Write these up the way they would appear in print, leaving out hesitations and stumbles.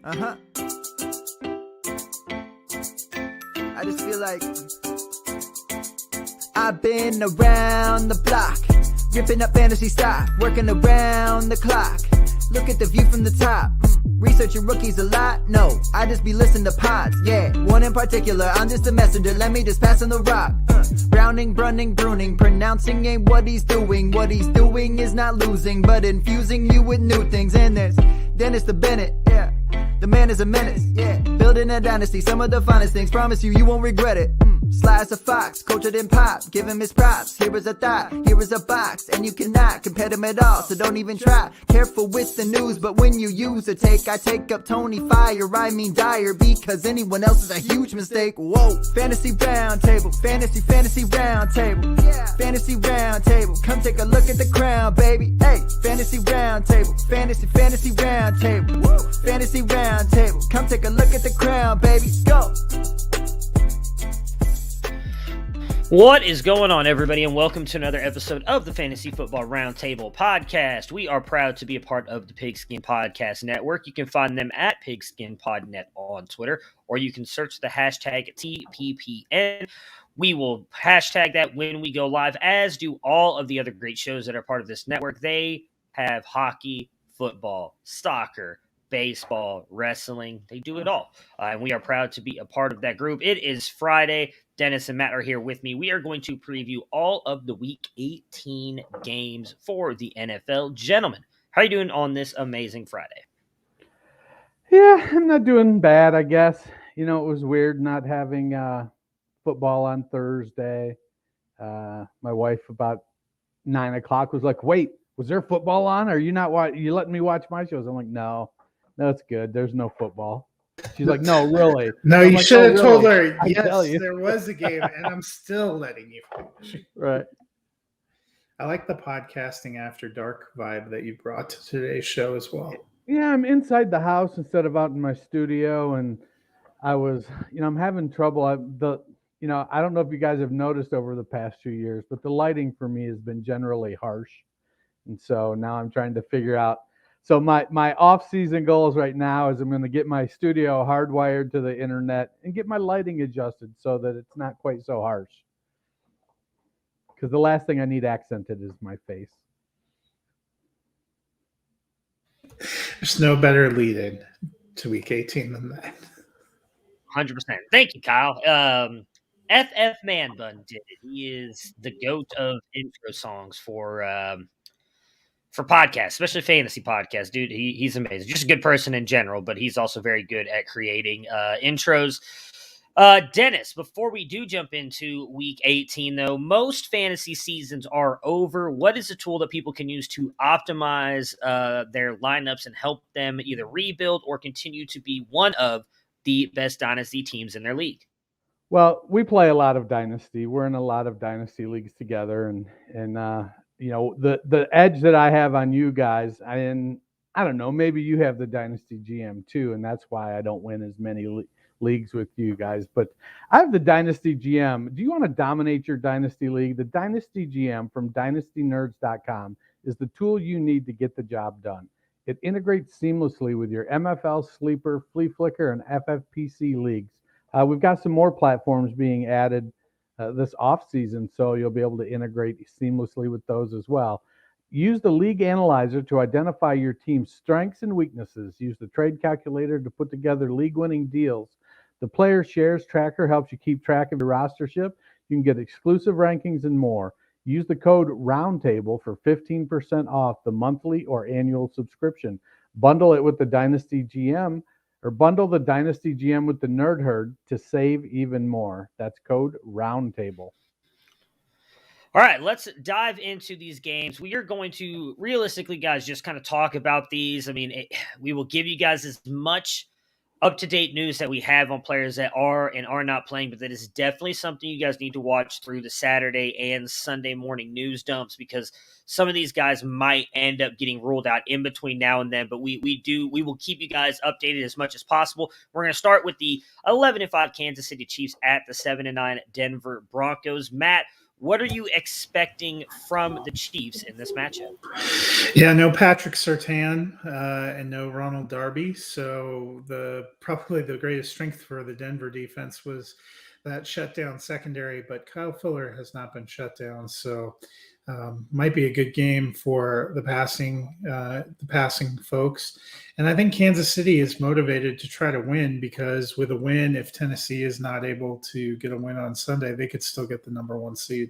Uh-huh. I just feel like I've been around the block, ripping up fantasy stock, working around the clock. Look at the view from the top. Researching rookies a lot? No, I just be listening to pods. Yeah, one in particular, I'm just a messenger. Let me just pass on the rock. Browning, brunning, pruning, pronouncing ain't what he's doing. What he's doing is not losing, but infusing you with new things. And there's Dennis the Bennett, yeah. The man is a menace, yeah. Building a dynasty, some of the finest things. Promise you, you won't regret it. Sly as a fox, cultured in pop. Give him his props. Here is a thought, here is a box. And you cannot compare them at all, so don't even try. Careful with the news, but when you use a take, I take up Tony Fire. I mean Dyer, because anyone else is a huge mistake. Whoa. Fantasy round table, fantasy round table. Yeah. Fantasy round table, come take a look at the crown, baby. Hey, fantasy round table, fantasy round table. Woo. Fantasy round table, come take a look at the crown, baby. Go. What is going on, everybody, and welcome to another episode of the Fantasy Football Roundtable Podcast. We are proud to be a part of the Pigskin Podcast Network. You can find them at PigskinPodNet on Twitter, or you can search the hashtag TPPN. We will hashtag that when we go live, as do all of the other great shows that are part of this network. They have hockey, football, soccer, baseball, wrestling. They do it all. And we are proud to be a part of that group. It is Friday. Dennis and Matt are here with me. We are going to preview all of the Week 18 games for the NFL. Gentlemen, how are you doing on this amazing Friday? Yeah, I'm not doing bad, I guess. You know, it was weird not having football on Thursday. My wife about 9 o'clock was like, wait, was there football on? Are you not you letting me watch my shows? I'm like, no, it's good. There's no football. She's like, no, really? No, I'm you like, should have no, told really? her, yes, there was a game, and I'm still letting you finish. Right. I like the podcasting after dark vibe that you brought to today's show as well. Yeah, I'm inside the house instead of out in my studio, and I was, I'm having trouble. I don't know if you guys have noticed over the past 2 years, but the lighting for me has been generally harsh. And so now I'm trying to figure out. So my off-season goals right now is I'm going to get my studio hardwired to the internet and get my lighting adjusted so that it's not quite so harsh. Because the last thing I need accented is my face. There's no better lead-in to Week 18 than that. 100%. Thank you, Kyle. FF Man Bun did it. He is the GOAT of intro songs for podcasts, especially fantasy podcasts. Dude, he's amazing. Just a good person in general, but he's also very good at creating intros. Dennis, before we do jump into Week 18, though, most fantasy seasons are over. What is a tool that people can use to optimize their lineups and help them either rebuild or continue to be one of the best dynasty teams in their league? Well, we play a lot of dynasty. We're in a lot of dynasty leagues together, and the edge that I have on you guys, I don't know, maybe you have the dynasty GM too, and that's why I don't win as many leagues with you guys. But I have the dynasty GM. Do you want to dominate your dynasty league? The dynasty GM from dynastynerds.com is the tool you need to get the job done. It integrates seamlessly with your MFL, Sleeper, Flea Flicker, and FFPC leagues. We've got some more platforms being added this offseason, so you'll be able to integrate seamlessly with those as well. Use the League Analyzer to identify your team's strengths and weaknesses. Use the Trade Calculator to put together league-winning deals. The Player Shares Tracker helps you keep track of your rostership. You can get exclusive rankings and more. Use the code ROUNDTABLE for 15% off the monthly or annual subscription. Bundle it with the Dynasty GM, or bundle the Dynasty GM with the Nerd Herd to save even more. That's code ROUNDTABLE. All right, let's dive into these games. We are going to, realistically, guys, just kind of talk about these. I mean, we will give you guys as much up-to-date news that we have on players that are and are not playing, but that is definitely something you guys need to watch through the Saturday and Sunday morning news dumps, because some of these guys might end up getting ruled out in between now and then. But we will keep you guys updated as much as possible. We're going to start with the 11-5 Kansas City Chiefs at the 7-9 Denver Broncos. Matt, What are you expecting from the Chiefs in this matchup? Yeah, no Patrick Surtain and no Ronald Darby. So probably the greatest strength for the Denver defense was that shutdown secondary, but Kyle Fuller has not been shut down. So might be a good game for the passing folks. And I think Kansas City is motivated to try to win, because with a win, if Tennessee is not able to get a win on Sunday, they could still get the number 1 seed.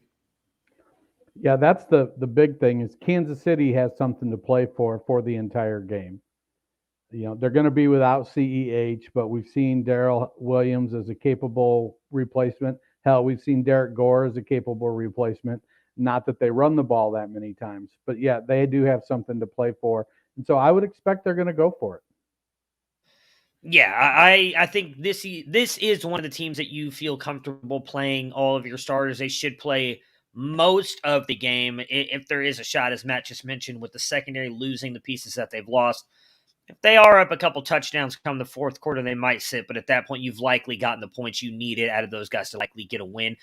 Yeah, that's the big thing is Kansas City has something to play for the entire game. They're going to be without CEH, but we've seen Darrell Williams as a capable replacement. Hell, we've seen Derek Gore as a capable replacement. Not that they run the ball that many times, but yeah, they do have something to play for. And so I would expect they're going to go for it. Yeah, I think this is one of the teams that you feel comfortable playing all of your starters. They should play most of the game if there is a shot, as Matt just mentioned, with the secondary losing the pieces that they've lost. If they are up a couple touchdowns come the fourth quarter, they might sit, but at that point, you've likely gotten the points you needed out of those guys to likely get a win.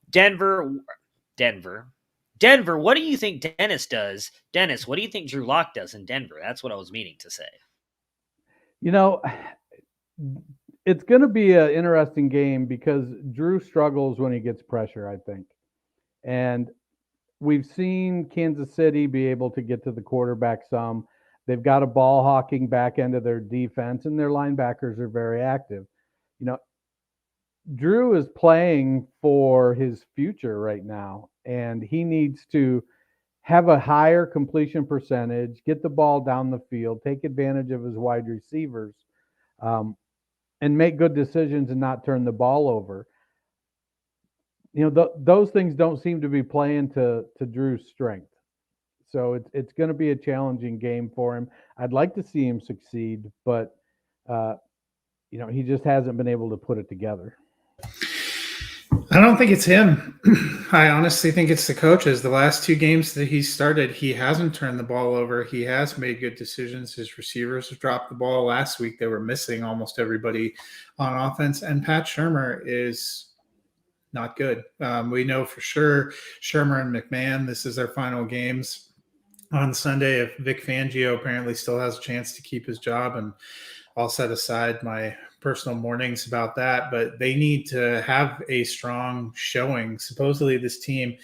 Denver, what do you think Dennis does? Dennis, what do you think Drew Lock does in Denver? That's what I was meaning to say. It's going to be an interesting game because Drew struggles when he gets pressure, I think. And we've seen Kansas City be able to get to the quarterback some. They've got a ball hawking back end of their defense, and their linebackers are very active. Drew is playing for his future right now, and he needs to have a higher completion percentage, get the ball down the field, take advantage of his wide receivers, and make good decisions and not turn the ball over. Those things don't seem to be playing to Drew's strength. So it's going to be a challenging game for him. I'd like to see him succeed, but he just hasn't been able to put it together. I don't think it's him. I honestly think it's the coaches. The last 2 games that he started, he hasn't turned the ball over. He has made good decisions. His receivers have dropped the ball. Last week, they were missing almost everybody on offense. And Pat Shurmur is not good. We know for sure Shurmur and McMahon, this is their final games on Sunday. If Vic Fangio apparently still has a chance to keep his job, and I'll set aside my personal mornings about that, but they need to have a strong showing. Supposedly this team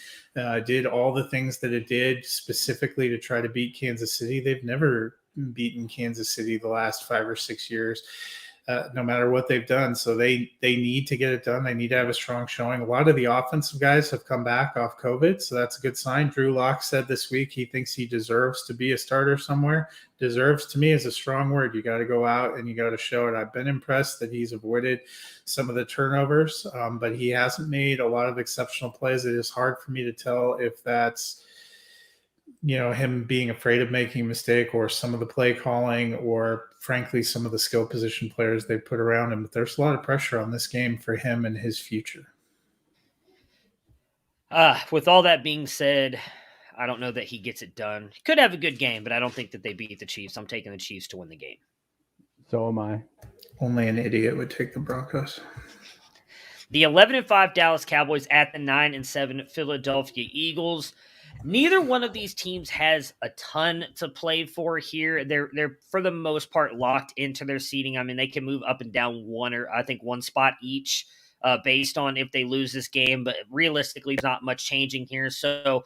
did all the things that it did specifically to try to beat Kansas City. They've never beaten Kansas City the last 5 or 6 years, no matter what they've done. So they need to get it done. They need to have a strong showing. A lot of the offensive guys have come back off COVID, so that's a good sign. Drew Lock said this week he thinks he deserves to be a starter somewhere. Deserves to me is a strong word. You got to go out and you got to show it. I've been impressed that he's avoided some of the turnovers, but he hasn't made a lot of exceptional plays. It is hard for me to tell if that's him being afraid of making a mistake, or some of the play calling, or frankly, some of the skill position players they put around him. But there's a lot of pressure on this game for him and his future. With all that being said, I don't know that he gets it done. He could have a good game, but I don't think that they beat the Chiefs. I'm taking the Chiefs to win the game. So am I. Only an idiot would take the Broncos. The 11-5 Dallas Cowboys at the 9-7 Philadelphia Eagles. Neither one of these teams has a ton to play for here. They're for the most part locked into their seeding. I mean, they can move up and down one spot each based on if they lose this game, but realistically, there's not much changing here. So,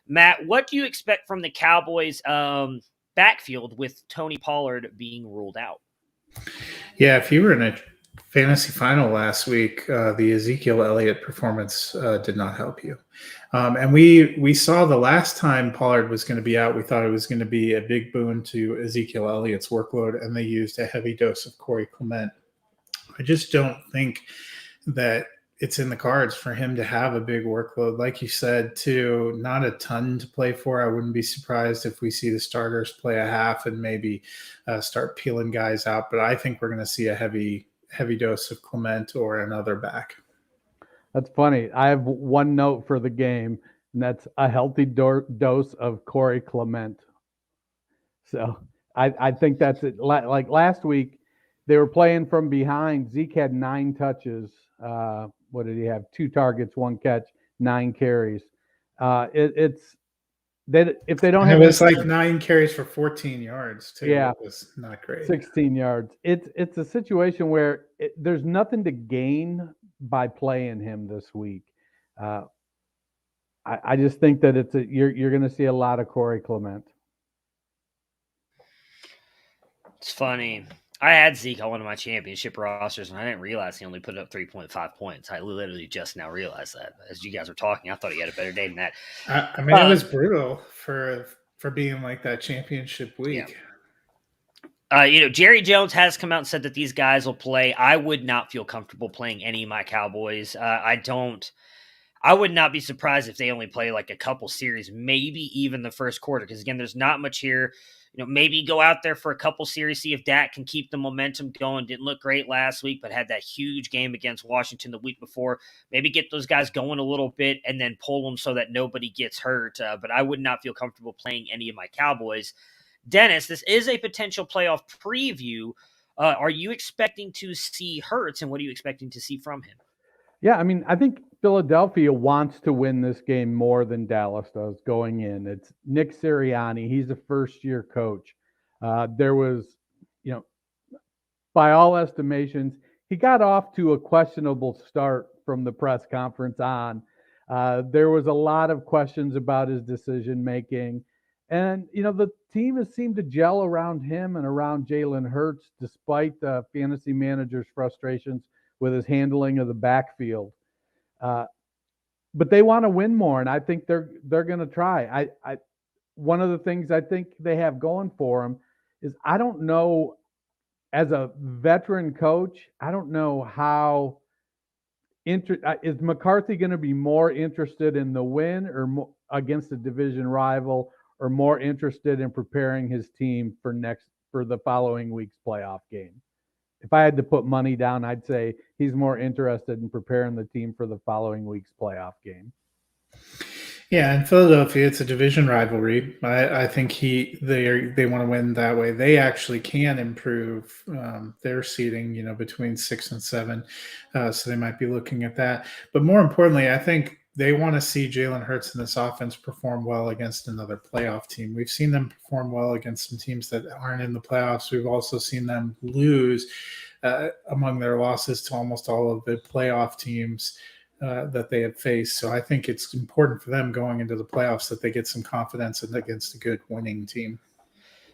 Matt, what do you expect from the Cowboys backfield with Tony Pollard being ruled out? Yeah, if you were in a fantasy final last week, the Ezekiel Elliott performance did not help you. And we saw the last time Pollard was going to be out, we thought it was going to be a big boon to Ezekiel Elliott's workload, and they used a heavy dose of Corey Clement. I just don't think that it's in the cards for him to have a big workload. Like you said, too, not a ton to play for. I wouldn't be surprised if we see the starters play a half and maybe start peeling guys out. But I think we're going to see a heavy dose of Clement or another back. That's funny. I have one note for the game, and that's a healthy dose of Corey Clement. So I think that's it. Like last week, they were playing from behind. Zeke had 9 touches. What did he have? 2 targets, 1 catch, 9 carries. It's that if they don't And have it was any, like 9 carries for 14 yards too. Yeah. It was not great. 16 yards. It's a situation where there's nothing to gain by playing him this week. I just think that you're going to see a lot of Corey Clement. It's funny. I had Zeke on one of my championship rosters, and I didn't realize he only put up 3.5 points. I literally just now realized that. As you guys were talking, I thought he had a better day than that. I mean, it was brutal for being like that championship week. Yeah. Jerry Jones has come out and said that these guys will play. I would not feel comfortable playing any of my Cowboys. I would not be surprised if they only play like a couple series, maybe even the first quarter. Because again, there's not much here. Maybe go out there for a couple series, see if Dak can keep the momentum going. Didn't look great last week, but had that huge game against Washington the week before. Maybe get those guys going a little bit and then pull them so that nobody gets hurt. But I would not feel comfortable playing any of my Cowboys. Dennis, this is a potential playoff preview. Are you expecting to see Hurts, and what are you expecting to see from him? Yeah, I mean, I think Philadelphia wants to win this game more than Dallas does going in. It's Nick Sirianni. He's a first-year coach. There was, by all estimations, he got off to a questionable start from the press conference on. There was a lot of questions about his decision-making. And, the team has seemed to gel around him and around Jalen Hurts, despite the fantasy manager's frustrations with his handling of the backfield. But they want to win more, and I think they're going to try. One of the things I think they have going for them is I don't know, as a veteran coach, I don't know how is McCarthy going to be more interested in the win or against a division rival, or more interested in preparing his team for the following week's playoff game? If I had to put money down, I'd say he's more interested in preparing the team for the following week's playoff game. Yeah, in Philadelphia, it's a division rivalry. I think they want to win that way. They actually can improve their seeding, between 6 and 7. So they might be looking at that. But more importantly, I think they want to see Jalen Hurts and this offense perform well against another playoff team. We've seen them perform well against some teams that aren't in the playoffs. We've also seen them lose among their losses to almost all of the playoff teams that they have faced. So I think it's important for them going into the playoffs that they get some confidence against a good winning team.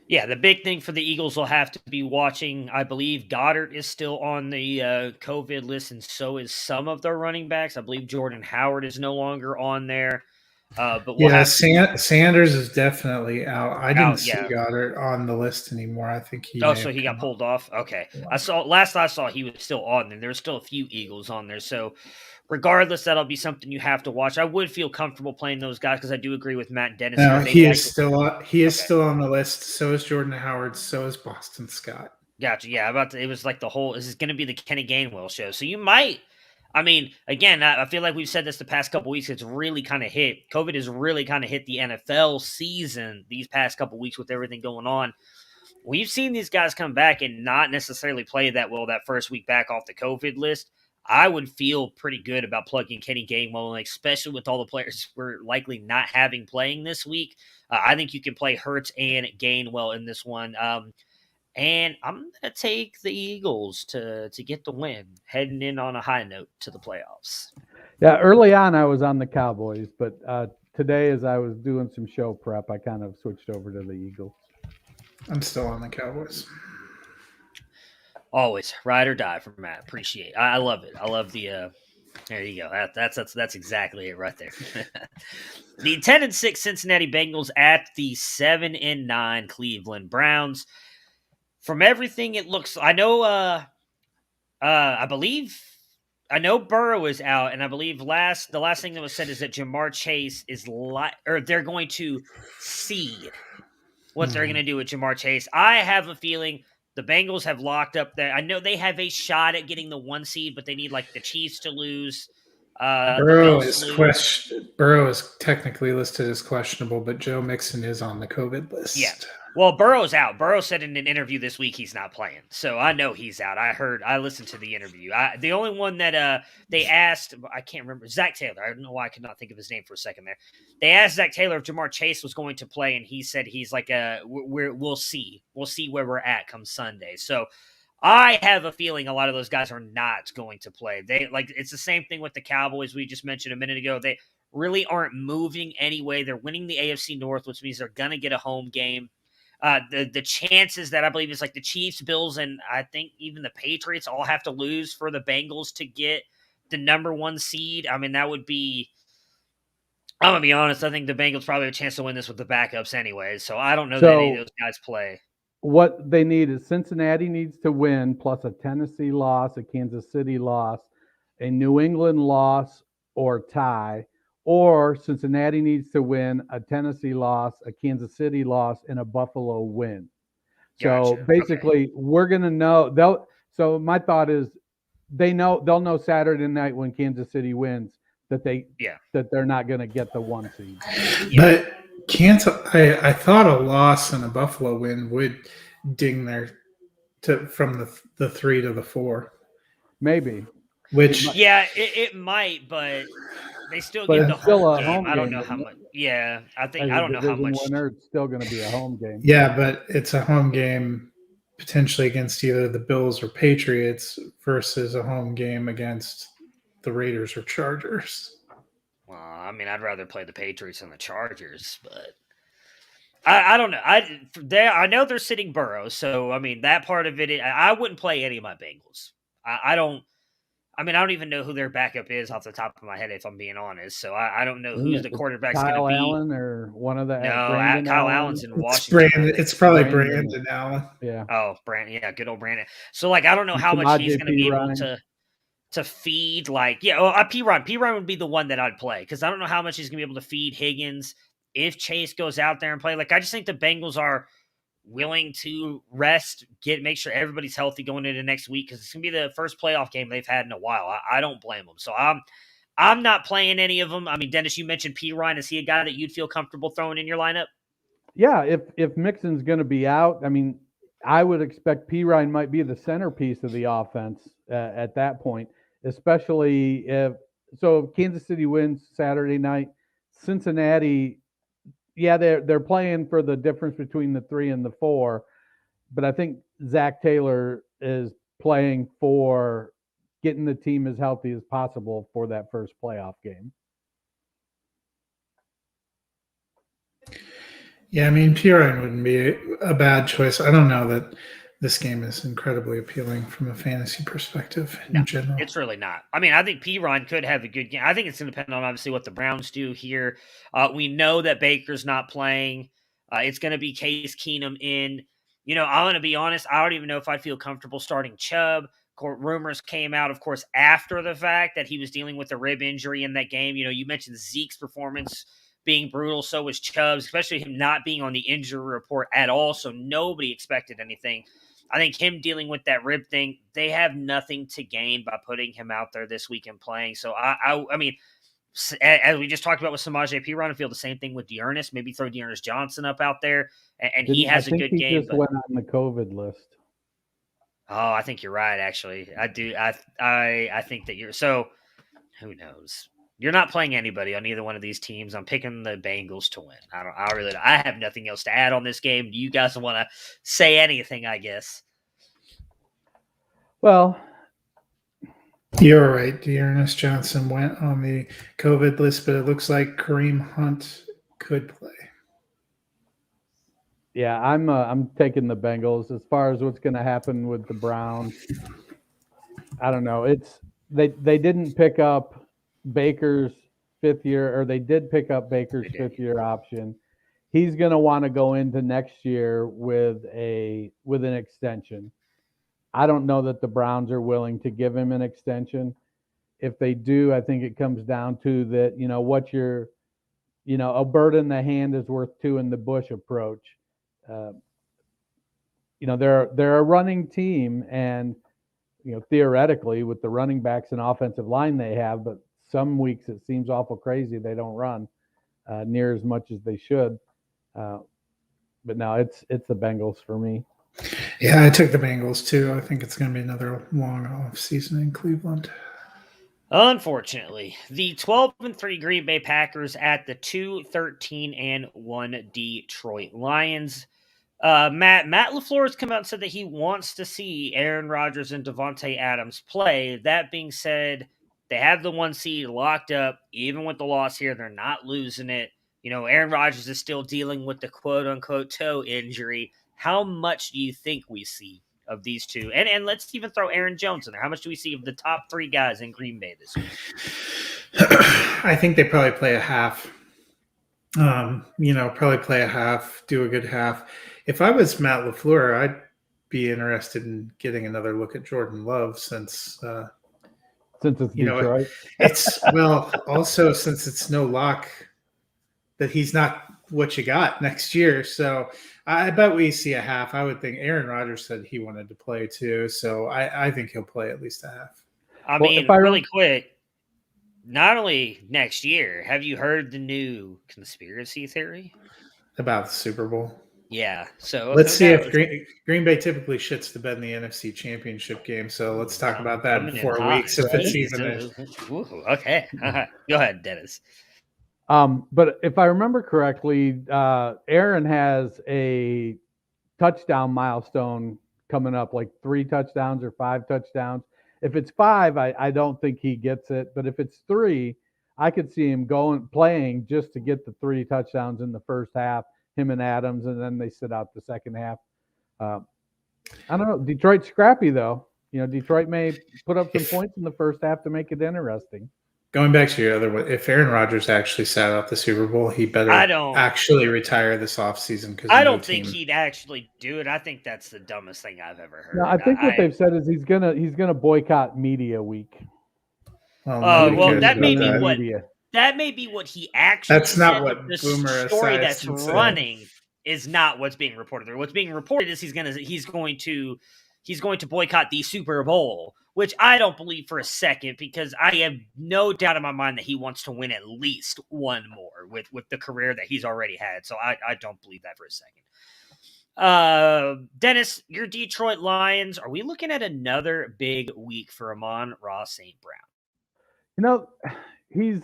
Yeah, the big thing for the Eagles will have to be watching. I believe Goddard is still on the COVID list, and so is some of their running backs. I believe Jordan Howard is no longer on there. But we'll Sanders is definitely out. I didn't see Goddard on the list anymore. I think he got pulled off. Okay, yeah. Last I saw he was still on there. There's still a few Eagles on there, so regardless, that'll be something you have to watch. I would feel comfortable playing those guys because I do agree with Matt and Dennis. No, he is still on the list. So is Jordan Howard. So is Boston Scott. Gotcha. Yeah, it was like this is going to be the Kenny Gainwell show. So you might. I mean, again, I feel like we've said this the past couple weeks. It's really kind of hit. COVID has really kind of hit the NFL season these past couple weeks with everything going on. We've seen these guys come back and not necessarily play that well that first week back off the COVID list. I would feel pretty good about plugging Kenny Gainwell, especially with all the players we're likely not having playing this week. I think you can play Hurts and Gainwell in this one. And I'm going to take the Eagles to get the win, heading in on a high note to the playoffs. Yeah, early on I was on the Cowboys, but today as I was doing some show prep, I kind of switched over to the Eagles. I'm still on the Cowboys. Always ride or die for Matt. Appreciate it. I love it. I love the there you go. That's exactly it right there. The 10-6 Cincinnati Bengals at the 7-9 Cleveland Browns. From everything it looks, I know Burrow is out, and I believe the last thing that was said is that Jamar Chase is they're going to seed what they're going to do with Jamar Chase. I have a feeling the Bengals have locked up there. I know they have a shot at getting the 1 seed, but they need like the Chiefs to lose. Burrow is technically listed as questionable, but Joe Mixon is on the COVID list. Yeah. Well, Burrow's out. Burrow said in an interview this week he's not playing, so I know he's out. I listened to the interview. The only one that they asked, I can't remember, Zach Taylor. I don't know why I could not think of his name for a second there. They asked Zach Taylor if Jamar Chase was going to play, and he said he's like we'll see where we're at come Sunday. So I have a feeling a lot of those guys are not going to play. It's the same thing with the Cowboys we just mentioned a minute ago. They really aren't moving anyway. They're winning the AFC North, which means they're going to get a home game. The chances that I believe is like the Chiefs, Bills, and I think even the Patriots all have to lose for the Bengals to get the number 1 seed. I mean, that would be, I'm going to be honest, I think the Bengals probably have a chance to win this with the backups anyway. So I don't know that any of those guys play. What they need is Cincinnati needs to win plus a Tennessee loss, a Kansas City loss, a New England loss or tie, or Cincinnati needs to win a Tennessee loss, a Kansas City loss, and a Buffalo win. So basically, we're going to know. So my thought is they'll know Saturday night when Kansas City wins that they're not going to get the 1 seed. But I thought a loss and a Buffalo win would ding from the 3 to the 4. Maybe. It might, but they still get the home game. I don't know how much. Yeah, I don't know how much. Winner, it's still going to be a home game. Yeah, but it's a home game potentially against either the Bills or Patriots versus a home game against the Raiders or Chargers. Well, I mean, I'd rather play the Patriots than the Chargers, but I don't know. I know they're sitting Burrow, so I mean that part of it. I wouldn't play any of my Bengals. I don't even know who their backup is off the top of my head, if I'm being honest. So I don't know who's the quarterback's going to be. Kyle Allen or one of the. No, Kyle Allen's in Washington. It's probably Brandon Allen. Yeah. Oh, Brandon. Yeah, good old Brandon. So I don't know how much he's going to be able to feed. P-Ron would be the one that I'd play because I don't know how much he's going to be able to feed Higgins if Chase goes out there and play. I just think the Bengals are willing to make sure everybody's healthy going into next week because it's going to be the first playoff game they've had in a while. I don't blame them. So I'm not playing any of them. I mean, Dennis, you mentioned P-Ryan. Is he a guy that you'd feel comfortable throwing in your lineup? Yeah, if Mixon's going to be out, I mean, I would expect P-Ryan might be the centerpiece of the offense at that point, especially if Kansas City wins Saturday night. Cincinnati, yeah, they're playing for the difference between the 3 and the 4, but I think Zach Taylor is playing for getting the team as healthy as possible for that first playoff game. Yeah, I mean, P-Ryan wouldn't be a bad choice. I don't know that this game is incredibly appealing from a fantasy perspective in general. It's really not. I mean, I think P-Ron could have a good game. I think it's going to depend on, obviously, what the Browns do here. We know that Baker's not playing. It's going to be Case Keenum in. I'm going to be honest. I don't even know if I'd feel comfortable starting Chubb. Rumors came out, of course, after the fact that he was dealing with a rib injury in that game. You mentioned Zeke's performance being brutal. So was Chubb's, especially him not being on the injury report at all. So nobody expected anything. I think him dealing with that rib thing, they have nothing to gain by putting him out there this week and playing. So, I mean, as we just talked about with Samaje Perine, I feel the same thing with Dearness. Maybe throw Dearness Johnson up out there, and he has a good game. He just went on the COVID list. Oh, I think you're right, actually. I do. I think that you're – so who knows? You're not playing anybody on either one of these teams. I'm picking the Bengals to win. I have nothing else to add on this game. Do you guys want to say anything, I guess? Well, you're right. Dearness Johnson went on the COVID list, but it looks like Kareem Hunt could play. Yeah, I'm taking the Bengals. As far as what's going to happen with the Browns, I don't know. They didn't pick up Baker's fifth year, or they did pick up Baker's fifth-year option. He's going to want to go into next year with an extension. I don't know that the Browns are willing to give him an extension. If they do, I think it comes down to that, what your, a bird in the hand is worth two in the bush approach. They're a running team, and theoretically with the running backs and offensive line they have, but some weeks it seems awful crazy they don't run near as much as they should. But no, it's the Bengals for me. Yeah, I took the Bengals too. I think it's going to be another long off season in Cleveland. Unfortunately, the 12-3 Green Bay Packers at the 2-13-1 Detroit Lions. Matt LaFleur has come out and said that he wants to see Aaron Rodgers and Davante Adams play. That being said, they have the 1 seed locked up. Even with the loss here, they're not losing it. You know, Aaron Rodgers is still dealing with the quote-unquote toe injury. How much do you think we see of these two? And let's even throw Aaron Jones in there. How much do we see of the top 3 guys in Green Bay this week? I think they probably play a half. Probably play a half, do a good half. If I was Matt LaFleur, I'd be interested in getting another look at Jordan Love since it's Detroit. Also since it's no lock that he's not what you got next year. So I bet we see a half. I would think Aaron Rodgers said he wanted to play too. So I think he'll play at least a half. Really quick, not only next year, have you heard the new conspiracy theory? About the Super Bowl? Yeah. So let's see if Green Bay typically shits the bed in the NFC Championship game. So let's talk about that in 4 weeks if it's even. Okay. Go ahead, Dennis. But if I remember correctly, Aaron has a touchdown milestone coming up, like 3 touchdowns or 5 touchdowns. If it's 5, I don't think he gets it. But if it's 3, I could see him playing just to get the 3 touchdowns in the first half, him and Adams, and then they sit out the second half. I don't know. Detroit's scrappy, though. You know, Detroit may put up some points in the first half to make it interesting. Going back to your other one, if Aaron Rodgers actually sat out the Super Bowl, he better actually retire this offseason. I don't think he'd actually do it. I think that's the dumbest thing I've ever heard. No, I think what they've said is he's gonna boycott media week. That may be what he actually. That's not said, what the Boomer story that's running is not what's being reported. What's being reported is he's going to boycott the Super Bowl, which I don't believe for a second, because I have no doubt in my mind that he wants to win at least one more with the career that he's already had. So I don't believe that for a second. Dennis, your Detroit Lions, are we looking at another big week for Amon-Ra St. Brown? You know, he's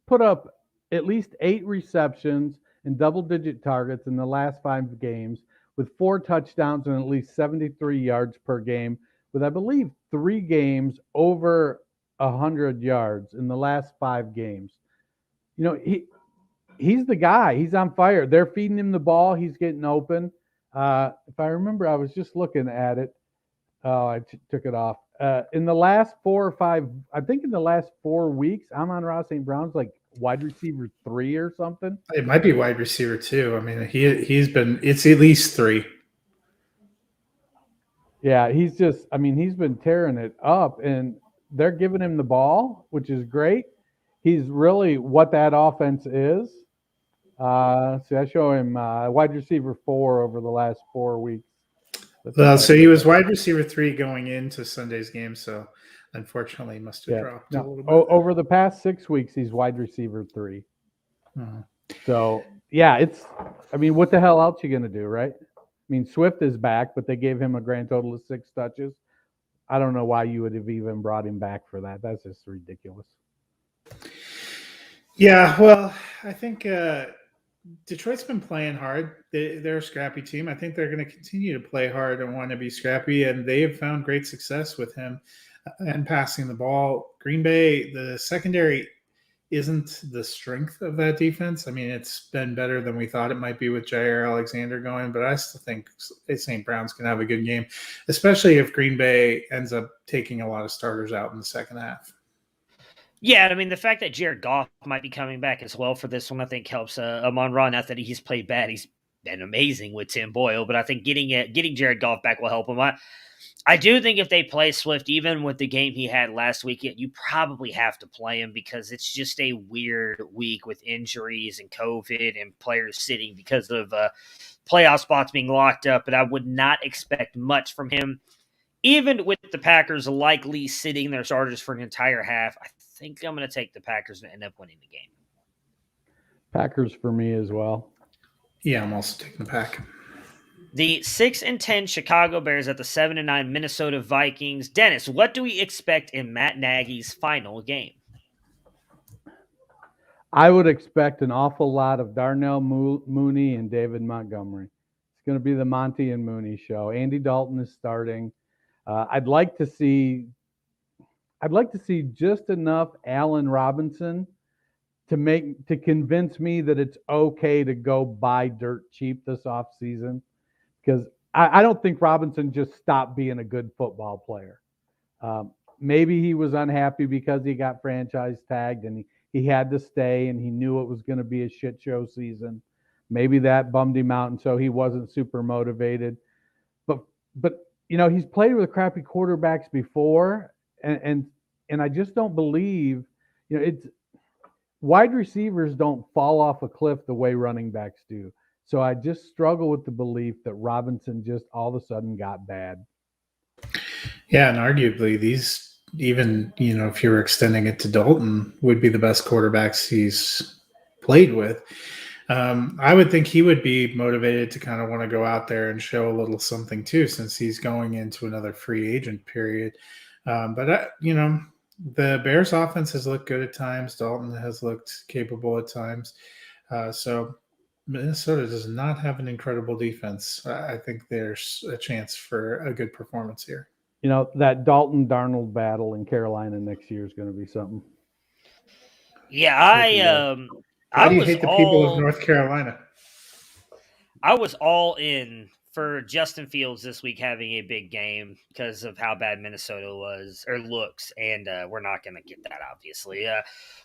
put up at least 8 receptions and double-digit targets in the last 5 games, with 4 touchdowns and at least 73 yards per game, with, I believe, 3 games over 100 yards in the last 5 games. You know, he's the guy. He's on fire. They're feeding him the ball. He's getting open. If I remember, I was just looking at it. Oh, I took it off. In the last 4 or 5, I think in the last 4 weeks, Amon-Ra St. Brown's like wide receiver 3 or something. It might be wide receiver 2. I mean, it's at least 3. Yeah, he's been tearing it up, and they're giving him the ball, which is great. He's really what that offense is. See, I show him wide receiver 4 over the last 4 weeks. So he was wide receiver 3 going into Sunday's game, so unfortunately he must have dropped a little bit. Over the past 6 weeks, he's wide receiver 3. So, yeah, what the hell else you going to do, right? I mean, Swift is back, but they gave him a grand total of 6 touches. I don't know why you would have even brought him back for that. That's just ridiculous. Yeah, well, I think Detroit's been playing hard. They're a scrappy team. I think they're going to continue to play hard and want to be scrappy, and they have found great success with him and passing the ball. Green Bay, the secondary isn't the strength of that defense. I mean, it's been better than we thought it might be with Jair Alexander going, but I still think St. Brown's going to have a good game, especially if Green Bay ends up taking a lot of starters out in the second half. Yeah, I mean, the fact that Jared Goff might be coming back as well for this one, I think helps Amon-Ra. Not that he's played bad. He's been amazing with Tim Boyle, but I think getting Jared Goff back will help him. I do think if they play Swift, even with the game he had last week, you probably have to play him because it's just a weird week with injuries and COVID and players sitting because of playoff spots being locked up, but I would not expect much from him. Even with the Packers likely sitting their starters for an entire half, I think I'm going to take the Packers and end up winning the game. Packers for me as well. Yeah, I'm also taking the Pack. The 6-10 Chicago Bears at the 7-9 Minnesota Vikings. Dennis, what do we expect in Matt Nagy's final game? I would expect an awful lot of Darnell Mooney and David Montgomery. It's going to be the Monty and Mooney show. Andy Dalton is starting. I'd like to see just enough Allen Robinson to convince me that it's okay to go buy dirt cheap this offseason, because I don't think Robinson just stopped being a good football player. Maybe he was unhappy because he got franchise tagged and he had to stay and he knew it was going to be a shit show season. Maybe that bummed him out, and so he wasn't super motivated. But he's played with crappy quarterbacks before, and I just don't believe it's wide receivers don't fall off a cliff the way running backs do. So I just struggle with the belief that Robinson just all of a sudden got bad. Yeah, and arguably these, even, if you were extending it to Dalton, would be the best quarterbacks he's played with. I would think he would be motivated to kind of want to go out there and show a little something too, since he's going into another free agent period. But the Bears offense has looked good at times. Dalton has looked capable at times. So Minnesota does not have an incredible defense. I think there's a chance for a good performance here. That Dalton-Darnold battle in Carolina next year is going to be something. Yeah, Why do you hate the people of North Carolina? I was all in for Justin Fields this week having a big game because of how bad Minnesota looks, and we're not going to get that, obviously.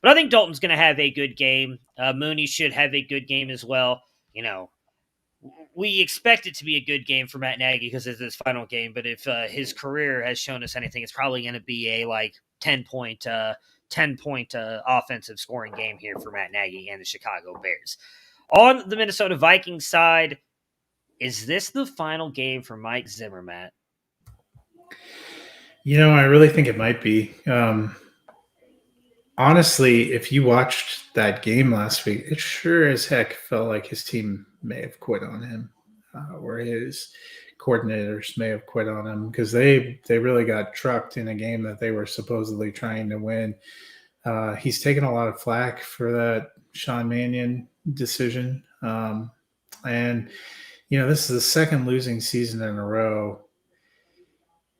But I think Dalton's going to have a good game. Mooney should have a good game as well. We expect it to be a good game for Matt Nagy because it's his final game, but if his career has shown us anything, it's probably going to be a 10-point offensive scoring game here for Matt Nagy and the Chicago Bears. On the Minnesota Vikings side, is this the final game for Mike Zimmer, Matt? I really think it might be. Honestly, if you watched that game last week, it sure as heck felt like his team may have quit on him, or his coordinators may have quit on him, because they really got trucked in a game that they were supposedly trying to win. He's taken a lot of flack for that Sean Mannion decision. And this is the second losing season in a row.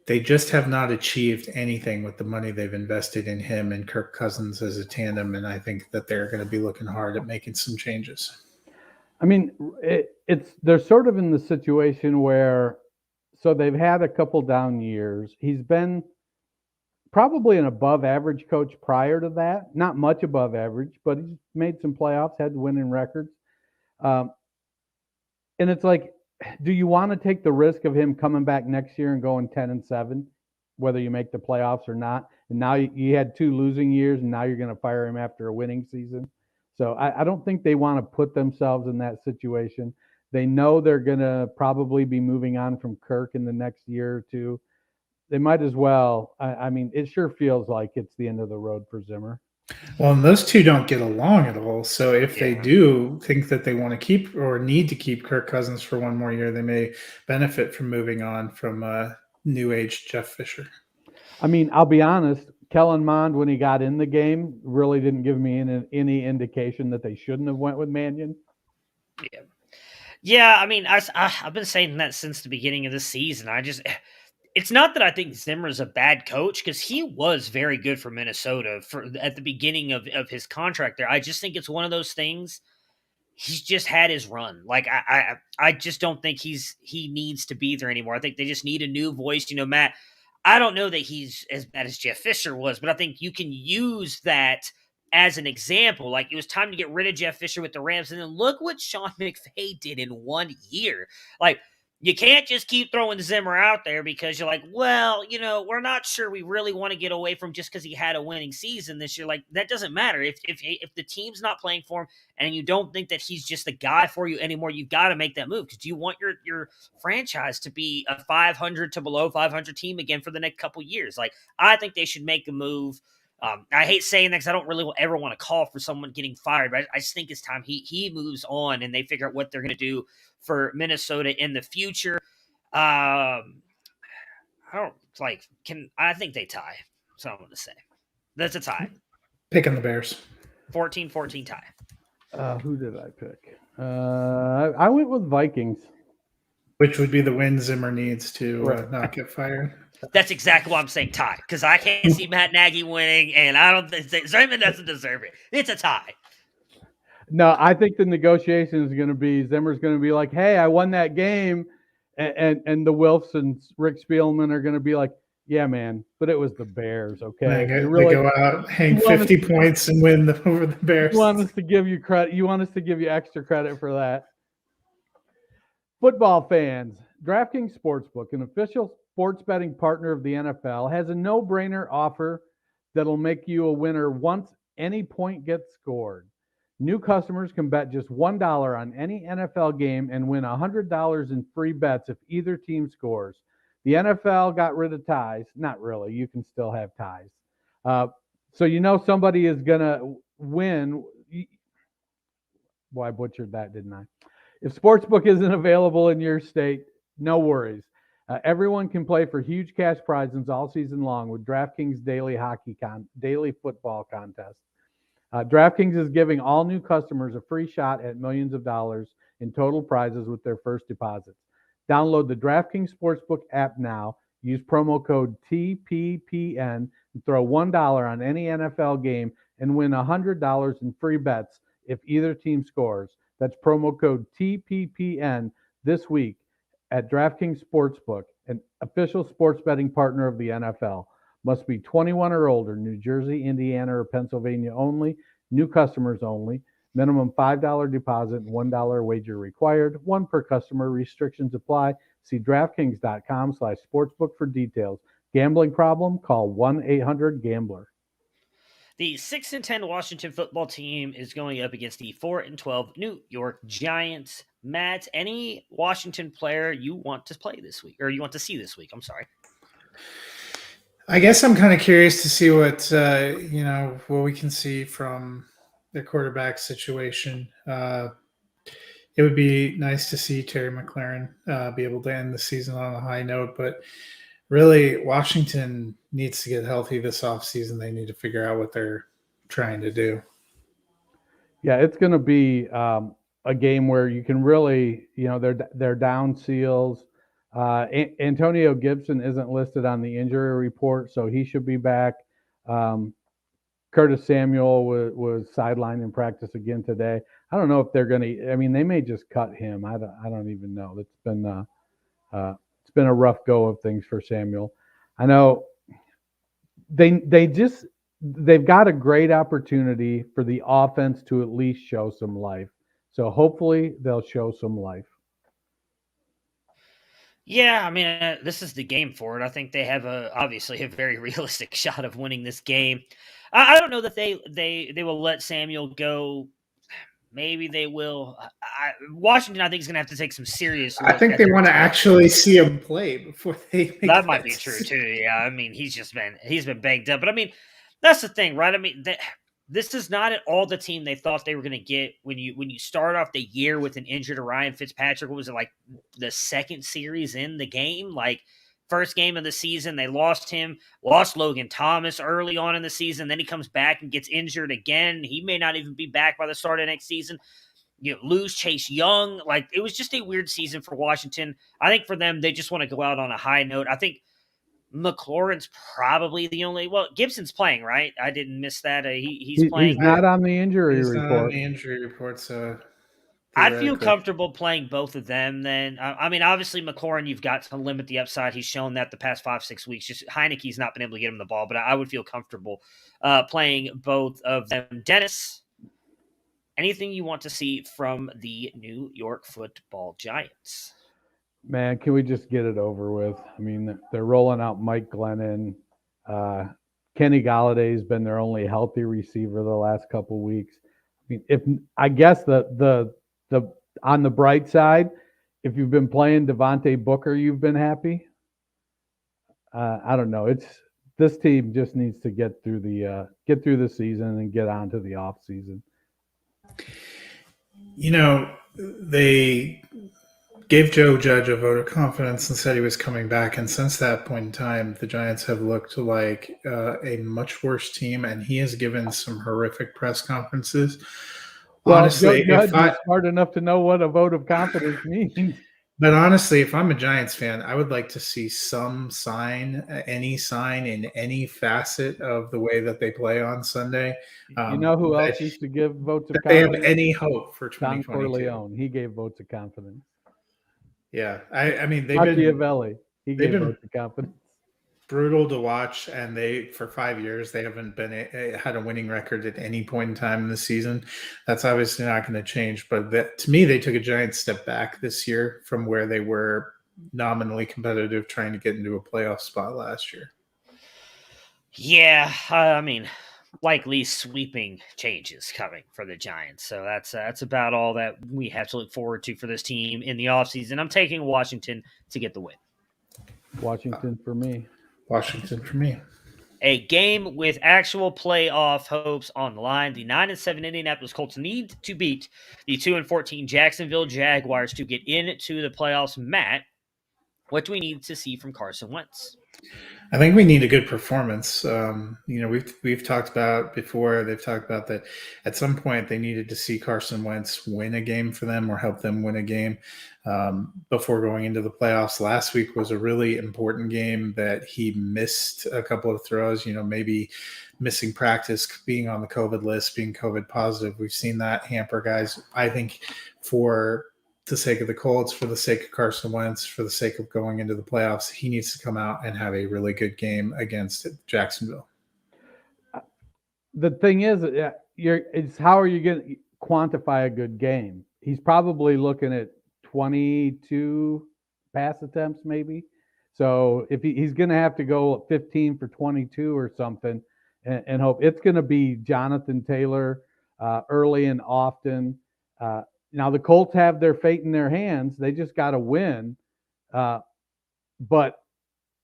They just have not achieved anything with the money they've invested in him and Kirk Cousins as a tandem, and I think that they're going to be looking hard at making some changes. I mean, they're sort of in the situation where, so they've had a couple down years. He's been probably an above average coach prior to that, not much above average, but he's made some playoffs, had winning records. And it's like, do you want to take the risk of him coming back next year and going 10-7, whether you make the playoffs or not? And now you had 2 losing years, and now you're going to fire him after a winning season. So I don't think they want to put themselves in that situation. They know they're going to probably be moving on from Kirk in the next year or two. They might as well. I mean, it sure feels like it's the end of the road for Zimmer. Well, and those two don't get along at all. So if they do think that they want to keep or need to keep Kirk Cousins for one more year, they may benefit from moving on from new age Jeff Fisher. I mean, I'll be honest. Kellen Mond, when he got in the game, really didn't give me any indication that they shouldn't have went with Mannion. Yeah. I mean, I've been saying that since the beginning of the season. It's not that I think Zimmer's a bad coach, because he was very good for Minnesota at the beginning of his contract there. I just think it's one of those things. He's just had his run. Like, I just don't think he needs to be there anymore. I think they just need a new voice. Matt, I don't know that he's as bad as Jeff Fisher was, but I think you can use that as an example. Like, it was time to get rid of Jeff Fisher with the Rams, and then look what Sean McVay did in 1 year. Like, you can't just keep throwing Zimmer out there because you're like, well, we're not sure we really want to get away from just because he had a winning season this year. Like, that doesn't matter. If the team's not playing for him and you don't think that he's just the guy for you anymore, you've got to make that move, because you want your franchise to be a 500 to below 500 team again for the next couple years. Like, I think they should make a move. I hate saying that because I don't really ever want to call for someone getting fired, but I just think it's time he moves on and they figure out what they're going to do for Minnesota in the future. I think they tie. That's what I'm going to say. That's a tie. Picking the Bears. 14-14 tie. Who did I pick? I went with Vikings. Which would be the win Zimmer needs to not get fired. That's exactly why I'm saying tie, because I can't see Matt Nagy winning, and I don't think Zimmer doesn't deserve it. It's a tie. No, I think the negotiation is going to be Zimmer's going to be like, "Hey, I won that game," and the Wilfs and Rick Spielman are going to be like, "Yeah, man, but it was the Bears, okay? They go out, hang 50 points, and win over the Bears." You want us to give you credit? You want us to give you extra credit for that? Football fans, DraftKings Sportsbook, an official sports betting partner of the NFL, has a no-brainer offer that'll make you a winner once any point gets scored. New customers can bet just $1 on any NFL game and win $100 in free bets if either team scores. The NFL got rid of ties. Not really. You can still have ties. So you know somebody is going to win. Well, I butchered that, didn't I? If Sportsbook isn't available in your state, no worries. Everyone can play for huge cash prizes all season long with DraftKings daily football contest. DraftKings is giving all new customers a free shot at millions of dollars in total prizes with their first deposits. Download the DraftKings Sportsbook app now. Use promo code TPPN and throw $1 on any NFL game and win $100 in free bets if either team scores. That's promo code TPPN this week at DraftKings Sportsbook, an official sports betting partner of the NFL. Must be 21 or older, New Jersey, Indiana, or Pennsylvania only. New customers only. Minimum $5 deposit and $1 wager required. One per customer. Restrictions apply. See DraftKings.com/sportsbook for details. Gambling problem? Call 1-800-GAMBLER. The 6-10 Washington football team is going up against the 4-12 New York Giants. Matt, any Washington player you want to play this week, or you want to see this week? I'm sorry. I guess I'm kind of curious to see what we can see from their quarterback situation. It would be nice to see Terry McLaurin be able to end the season on a high note, but really Washington needs to get healthy this offseason. They need to figure out what they're trying to do. Yeah, it's going to be a game where you can really, they're down Seals. Antonio Gibson isn't listed on the injury report, so he should be back. Curtis Samuel was sidelined in practice again today. I don't know if they're going to. I mean, they may just cut him. I don't even know. It's been a rough go of things for Samuel. I know they've got a great opportunity for the offense to at least show some life. So hopefully they'll show some life. Yeah, I mean, this is the game for it. I think they have obviously a very realistic shot of winning this game. I don't know that they will let Samuel go. Maybe they will. Washington, I think, is going to have to take some serious. I think they want to actually see him play before they. That might be true too. Yeah, I mean, he's been banged up, but I mean, that's the thing, right? I mean, this is not at all the team they thought they were going to get when you start off the year with an injured Ryan Fitzpatrick. What was it, like the second series in the game? Like first game of the season, they lost Logan Thomas early on in the season. Then he comes back and gets injured again. He may not even be back by the start of next season. You lose Chase Young. Like it was just a weird season for Washington. I think for them, they just want to go out on a high note. I think McLaurin's probably the only. Well, Gibson's playing, right? I didn't miss that. He's playing. He's not on the injury report. Not on the injury report, so I'd feel comfortable playing both of them. Then, I mean, obviously McLaurin, you've got to limit the upside. He's shown that the past 5-6 weeks. Just Heineke's not been able to get him the ball, but I would feel comfortable playing both of them. Dennis, anything you want to see from the New York Football Giants? Man, can we just get it over with? I mean, they're rolling out Mike Glennon. Kenny Galladay's been their only healthy receiver the last couple of weeks. I mean, I guess the on the bright side, if you've been playing Devontae Booker, you've been happy. I don't know. this team just needs to get through the season and get on to the off season. They gave Joe Judge a vote of confidence and said he was coming back. And since that point in time, the Giants have looked like a much worse team, and he has given some horrific press conferences. Well, honestly, Joe Judge is smart enough to know what a vote of confidence means. But honestly, if I'm a Giants fan, I would like to see some sign, any sign in any facet of the way that they play on Sunday. You know who else used to give votes of confidence? confidence? They have any hope for 2022. Don Corleone. He gave votes of confidence. Yeah, I mean, Machiavelli. He gave votes of confidence. Brutal to watch, and for 5 years they haven't had a winning record at any point in time in the season. That's obviously not going to change, but to me, they took a giant step back this year from where they were nominally competitive, trying to get into a playoff spot last year. Yeah, I mean, likely sweeping changes coming for the Giants. So that's about all that we have to look forward to for this team in the offseason. I'm taking Washington to get the win. Washington for me. A game with actual playoff hopes on the line. The 9-7 Indianapolis Colts need to beat the 2-14 Jacksonville Jaguars to get into the playoffs. Matt, what do we need to see from Carson Wentz? I think we need a good performance. We've talked about before. They've talked about that at some point they needed to see Carson Wentz win a game for them or help them win a game before going into the playoffs. Last week was a really important game that he missed a couple of throws. Maybe missing practice, being on the COVID list, being COVID positive. We've seen that hamper guys. I think for the sake of the Colts, for the sake of Carson Wentz, for the sake of going into the playoffs, he needs to come out and have a really good game against Jacksonville. The thing is, it's how are you going to quantify a good game? He's probably looking at 22 pass attempts, maybe. So if he's going to have to go 15 for 22 or something, and hope it's going to be Jonathan Taylor early and often. Now, the Colts have their fate in their hands. They just got to win. But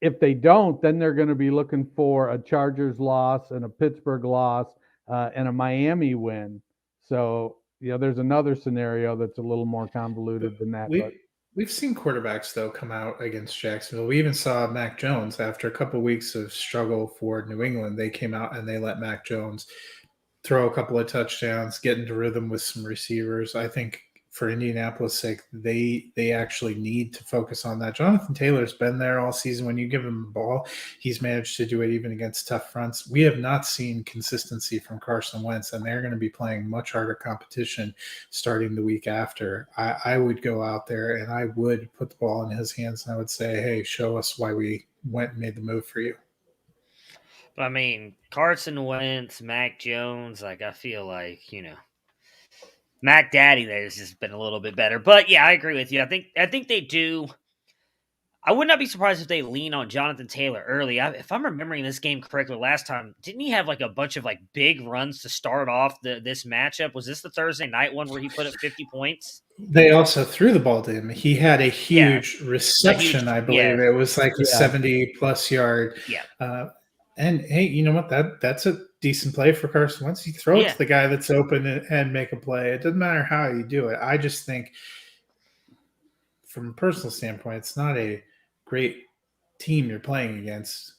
if they don't, then they're going to be looking for a Chargers loss and a Pittsburgh loss and a Miami win. So, there's another scenario that's a little more convoluted than that. We've seen quarterbacks, though, come out against Jacksonville. We even saw Mac Jones after a couple of weeks of struggle for New England. They came out and they let Mac Jones throw a couple of touchdowns, get into rhythm with some receivers. I think for Indianapolis' sake, they actually need to focus on that. Jonathan Taylor's been there all season. When you give him the ball, he's managed to do it even against tough fronts. We have not seen consistency from Carson Wentz, and they're going to be playing much harder competition starting the week after. I would go out there and I would put the ball in his hands and I would say, hey, show us why we went and made the move for you. I mean, Carson Wentz, Mac Jones, I feel like, Mac Daddy there has just been a little bit better. But yeah, I agree with you. I think they do. I would not be surprised if they lean on Jonathan Taylor early. If I'm remembering this game correctly, last time, didn't he have a bunch of big runs to start off this matchup? Was this the Thursday night one where he put up 50 points? They also threw the ball to him. He had a huge reception, I believe. It was a 70-plus yard. Yeah. And hey, you know what? That's a decent play for Carson Wentz. You throw it to the guy that's open and make a play. It doesn't matter how you do it. I just think, from a personal standpoint, it's not a great team you're playing against.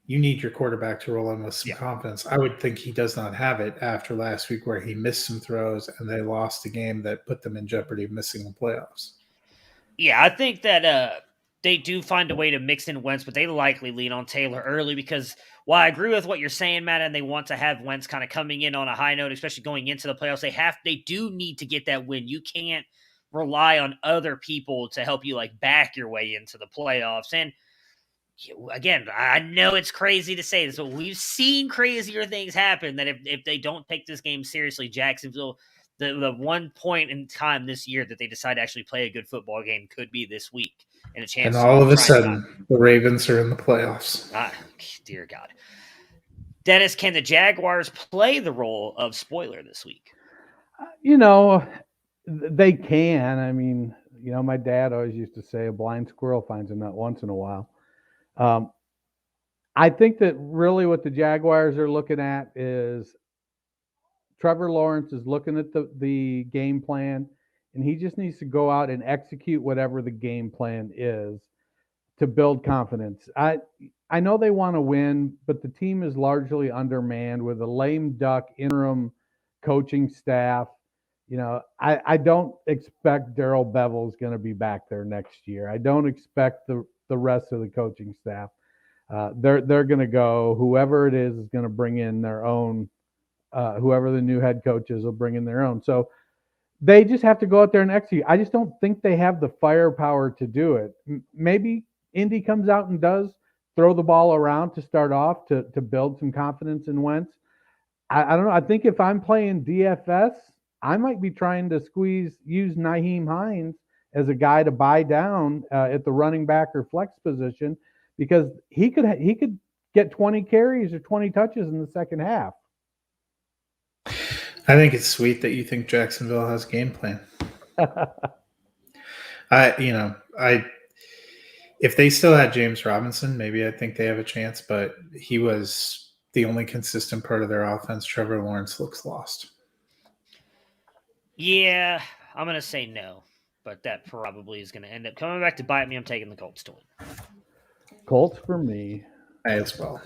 You need your quarterback to roll in with some confidence. I would think he does not have it after last week where he missed some throws and they lost a game that put them in jeopardy of missing the playoffs. Yeah, I think that they do find a way to mix in Wentz, but they likely lean on Taylor early because while I agree with what you're saying, Matt, and they want to have Wentz kind of coming in on a high note, especially going into the playoffs, they do need to get that win. You can't rely on other people to help you back your way into the playoffs. And again, I know it's crazy to say this, but we've seen crazier things happen that if they don't take this game seriously, Jacksonville, the one point in time this year that they decide to actually play a good football game could be this week. And all of a sudden, the Ravens are in the playoffs. Dear God. Dennis, can the Jaguars play the role of spoiler this week? They can. I mean, my dad always used to say a blind squirrel finds a nut once in a while. I think that really what the Jaguars are looking at is Trevor Lawrence is looking at the game plan, and he just needs to go out and execute whatever the game plan is to build confidence. I know they want to win, but the team is largely undermanned with a lame duck interim coaching staff. I don't expect Darrell Bevel is going to be back there next year. I don't expect the rest of the coaching staff. They're going to go. Whoever it is going to bring in their own. Whoever the new head coach is will bring in their own. So they just have to go out there and execute. I just don't think they have the firepower to do it. Maybe Indy comes out and does throw the ball around to start off to build some confidence in Wentz. I don't know. I think if I'm playing DFS, I might be trying to use Nyheim Hines as a guy to buy down at the running back or flex position, because he could get 20 carries or 20 touches in the second half. I think it's sweet that you think Jacksonville has a game plan. If they still had James Robinson, maybe I think they have a chance, but he was the only consistent part of their offense. Trevor Lawrence looks lost. Yeah, I'm going to say no, but that probably is going to end up coming back to bite me. I'm taking the Colts to win. Colts for me. As well.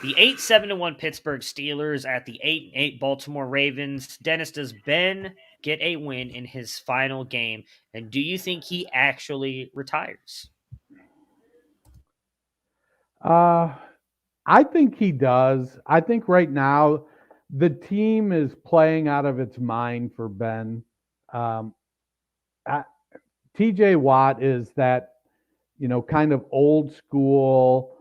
The 8-7-1 Pittsburgh Steelers at the 8-8 Baltimore Ravens. Dennis, does Ben get a win in his final game? And do you think he actually retires? I think he does. I think right now the team is playing out of its mind for Ben. TJ Watt is that, kind of old school.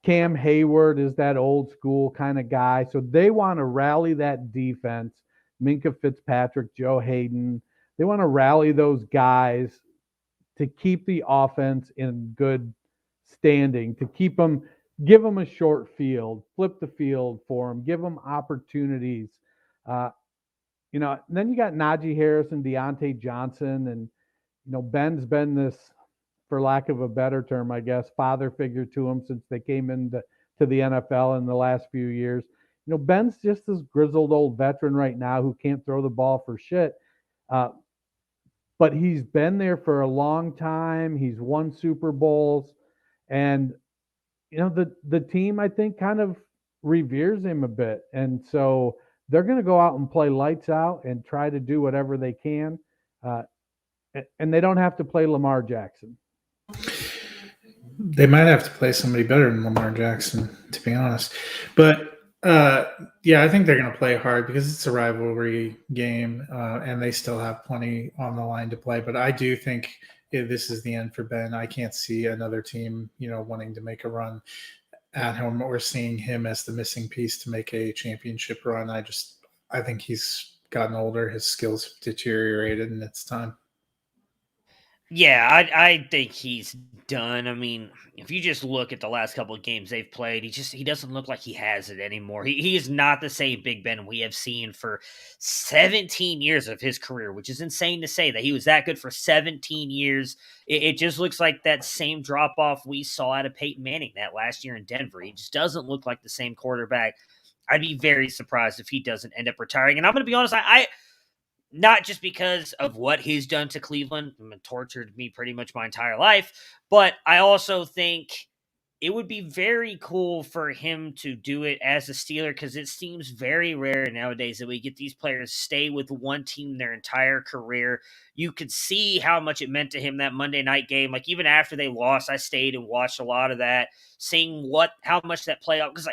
Cam Hayward is that old school kind of guy. So they want to rally that defense. Minka Fitzpatrick, Joe Hayden. They want to rally those guys to keep the offense in good standing, to give them a short field, flip the field for them, give them opportunities. Then you got Najee Harris and Deontay Johnson, and Ben's been this, for lack of a better term, I guess, father figure to him since they came into the NFL in the last few years. Ben's just this grizzled old veteran right now who can't throw the ball for shit. But he's been there for a long time. He's won Super Bowls. And, the team, I think, kind of reveres him a bit. And so they're going to go out and play lights out and try to do whatever they can. And they don't have to play Lamar Jackson. They might have to play somebody better than Lamar Jackson, to be honest. But, I think they're going to play hard because it's a rivalry game, and they still have plenty on the line to play. But I do think this is the end for Ben. I can't see another team, wanting to make a run at him or seeing him as the missing piece to make a championship run. I think he's gotten older. His skills have deteriorated, and it's time. Yeah, I think he's done. I mean, if you just look at the last couple of games they've played, he doesn't look like he has it anymore. He is not the same Big Ben we have seen for 17 years of his career, which is insane to say that he was that good for 17 years. It just looks like that same drop-off we saw out of Peyton Manning that last year in Denver. He just doesn't look like the same quarterback. I'd be very surprised if he doesn't end up retiring. And I'm going to be honest, I not just because of what he's done to Cleveland, tortured me pretty much my entire life, but I also think it would be very cool for him to do it as a Steeler, because it seems very rare nowadays that we get these players stay with one team their entire career. You could see how much it meant to him, that Monday night game. Like, even after they lost, I stayed and watched a lot of that, seeing how much that playoff, because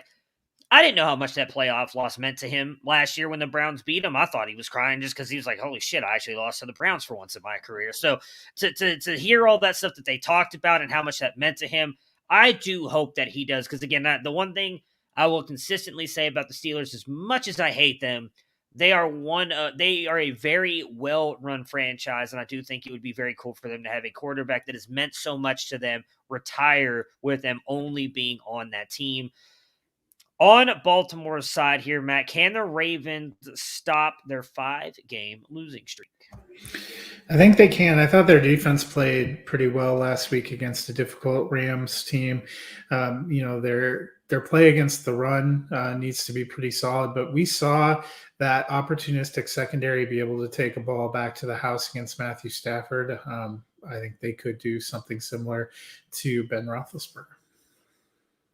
I didn't know how much that playoff loss meant to him last year when the Browns beat him. I thought he was crying just because he was like, holy shit, I actually lost to the Browns for once in my career. So to hear all that stuff that they talked about and how much that meant to him, I do hope that he does. Because again, the one thing I will consistently say about the Steelers, as much as I hate them, they are a very well-run franchise, and I do think it would be very cool for them to have a quarterback that has meant so much to them retire with them only being on that team. On Baltimore's side here, Matt, can the Ravens stop their 5-game losing streak? I think they can. I thought their defense played pretty well last week against a difficult Rams team. Their their play against the run needs to be pretty solid. But we saw that opportunistic secondary be able to take a ball back to the house against Matthew Stafford. I think they could do something similar to Ben Roethlisberger.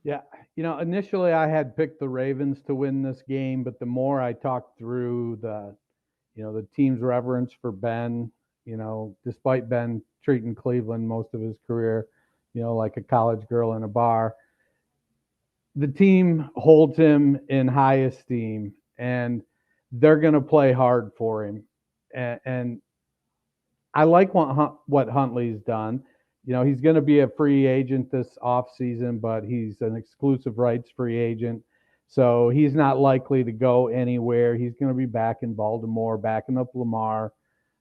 Yeah, initially I had picked the Ravens to win this game, but the more I talked through the team's reverence for Ben, despite Ben treating Cleveland most of his career, like a college girl in a bar, the team holds him in high esteem, and they're going to play hard for him. And I like what Huntley's done. He's going to be a free agent this offseason, but he's an exclusive rights free agent. So he's not likely to go anywhere. He's going to be back in Baltimore, backing up Lamar.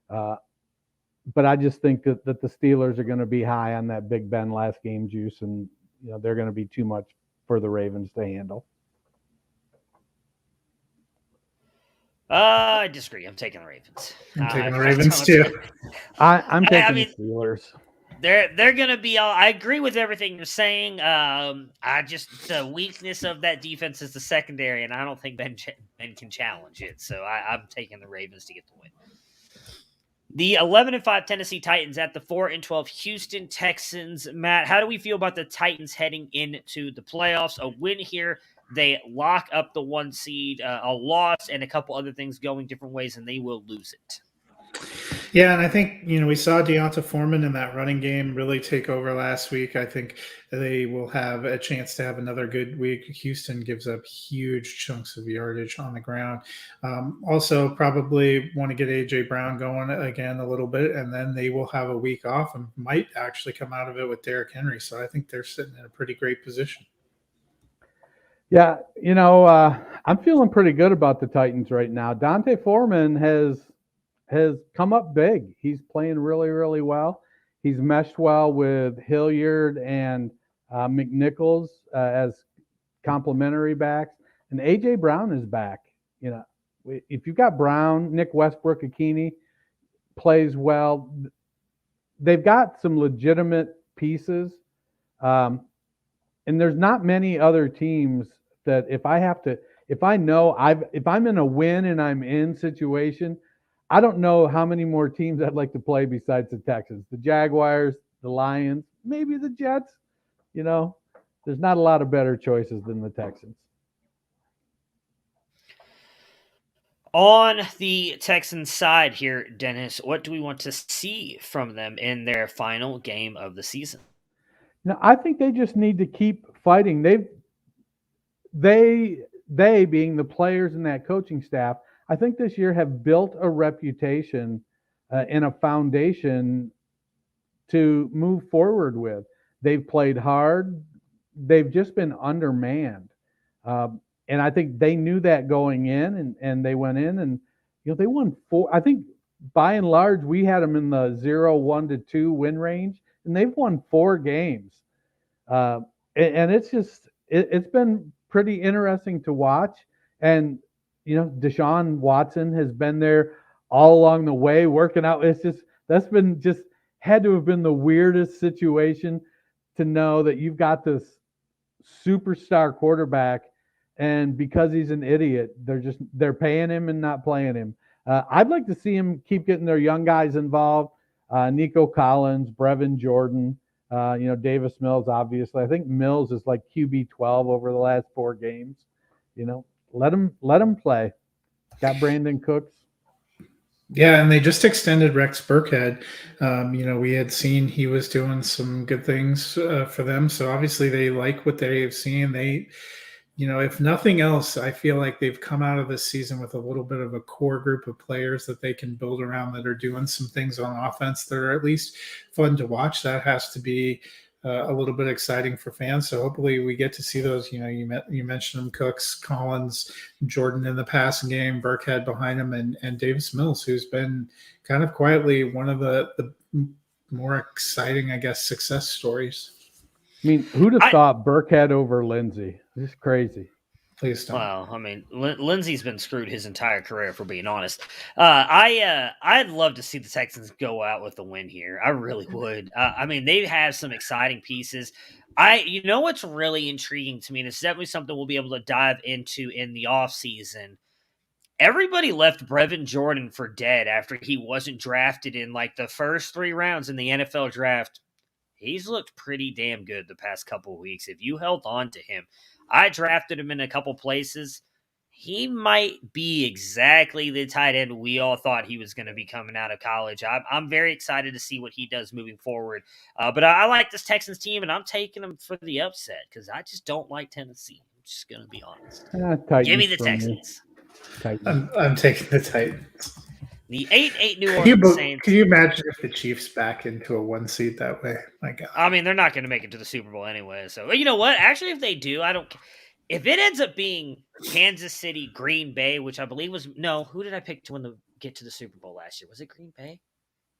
But I just think that the Steelers are going to be high on that Big Ben last game juice, and they're going to be too much for the Ravens to handle. I disagree. I'm taking the Ravens. I'm taking the Ravens too. I'm taking the Steelers. They're gonna be all. I agree with everything you're saying. The weakness of that defense is the secondary, and I don't think Ben can challenge it. So I'm taking the Ravens to get the win. The 11-5 Tennessee Titans at the 4-12 Houston Texans. Matt, how do we feel about the Titans heading into the playoffs? A win here, they lock up the 1 seed. A loss and a couple other things going different ways, and they will lose it. Yeah, and I think, we saw Deonta Foreman in that running game really take over last week. I think they will have a chance to have another good week. Houston gives up huge chunks of yardage on the ground. Also, probably want to get A.J. Brown going again a little bit, and then they will have a week off and might actually come out of it with Derrick Henry. So I think they're sitting in a pretty great position. Yeah, I'm feeling pretty good about the Titans right now. D'Onta Foreman has come up big. He's playing really, really well. He's meshed well with Hilliard and McNichols as complementary backs. And A.J. Brown is back. If you've got Brown, Nick Westbrook-Ikini plays well. They've got some legitimate pieces. And there's not many other teams that if I'm in a win and I'm in situation, I don't know how many more teams I'd like to play besides the Texans, the Jaguars, the Lions, maybe the Jets. There's not a lot of better choices than the Texans. On the Texans side here, Dennis, what do we want to see from them in their final game of the season? I think they just need to keep fighting. They being the players and that coaching staff, I think this year have built a reputation and a foundation to move forward with. They've played hard. They've just been undermanned. And I think they knew that going in, and they went in and, they won 4. I think by and large, we had them in the 0-1-2 win range, and they've won 4 games. And it's been pretty interesting to watch. And, Deshaun Watson has been there all along the way working out. That's had to have been the weirdest situation to know that you've got this superstar quarterback, and because he's an idiot, they're paying him and not playing him. I'd like to see him keep getting their young guys involved. Nico Collins, Brevin Jordan, Davis Mills, obviously. I think Mills is like QB 12 over the last 4 games. Let him play. Got Brandon Cooks. Yeah, and they just extended Rex Burkhead. We had seen he was doing some good things for them. So obviously they like what they've seen. They, if nothing else, I feel like they've come out of this season with a little bit of a core group of players that they can build around that are doing some things on offense that are at least fun to watch. That has to be a little bit exciting for fans. So hopefully we get to see those. You mentioned them: Cooks, Collins, Jordan in the passing game, Burkhead behind him, and Davis Mills, who's been kind of quietly one of the more exciting, I guess, success stories. I mean, who'd have thought Burkhead over Lindsey? This is crazy. Please don't. Well, I mean, Lindsey's been screwed his entire career, for being honest. I'd love to see the Texans go out with a win here. I really would. I mean, they have some exciting pieces. You know what's really intriguing to me, and it's definitely something we'll be able to dive into in the offseason. Everybody left Brevin Jordan for dead after he wasn't drafted in like the first 3 rounds in the NFL draft. He's looked pretty damn good the past couple of weeks. If you held on to him, I drafted him in a couple places. He might be exactly the tight end we all thought he was going to be coming out of college. I'm very excited to see what he does moving forward. But I like this Texans team, and I'm taking them for the upset because I just don't like Tennessee. I'm just going to be honest. Give me the Texans. I'm taking the Titans. The 8-8 New Orleans Saints. Can you imagine if the Chiefs back into a 1 seed that way? My God. I mean, they're not going to make it to the Super Bowl anyway. So, you know what? Actually, if they do, I don't. If it ends up being Kansas City, Green Bay, which I believe was who did I pick to get to the Super Bowl last year? Was it Green Bay?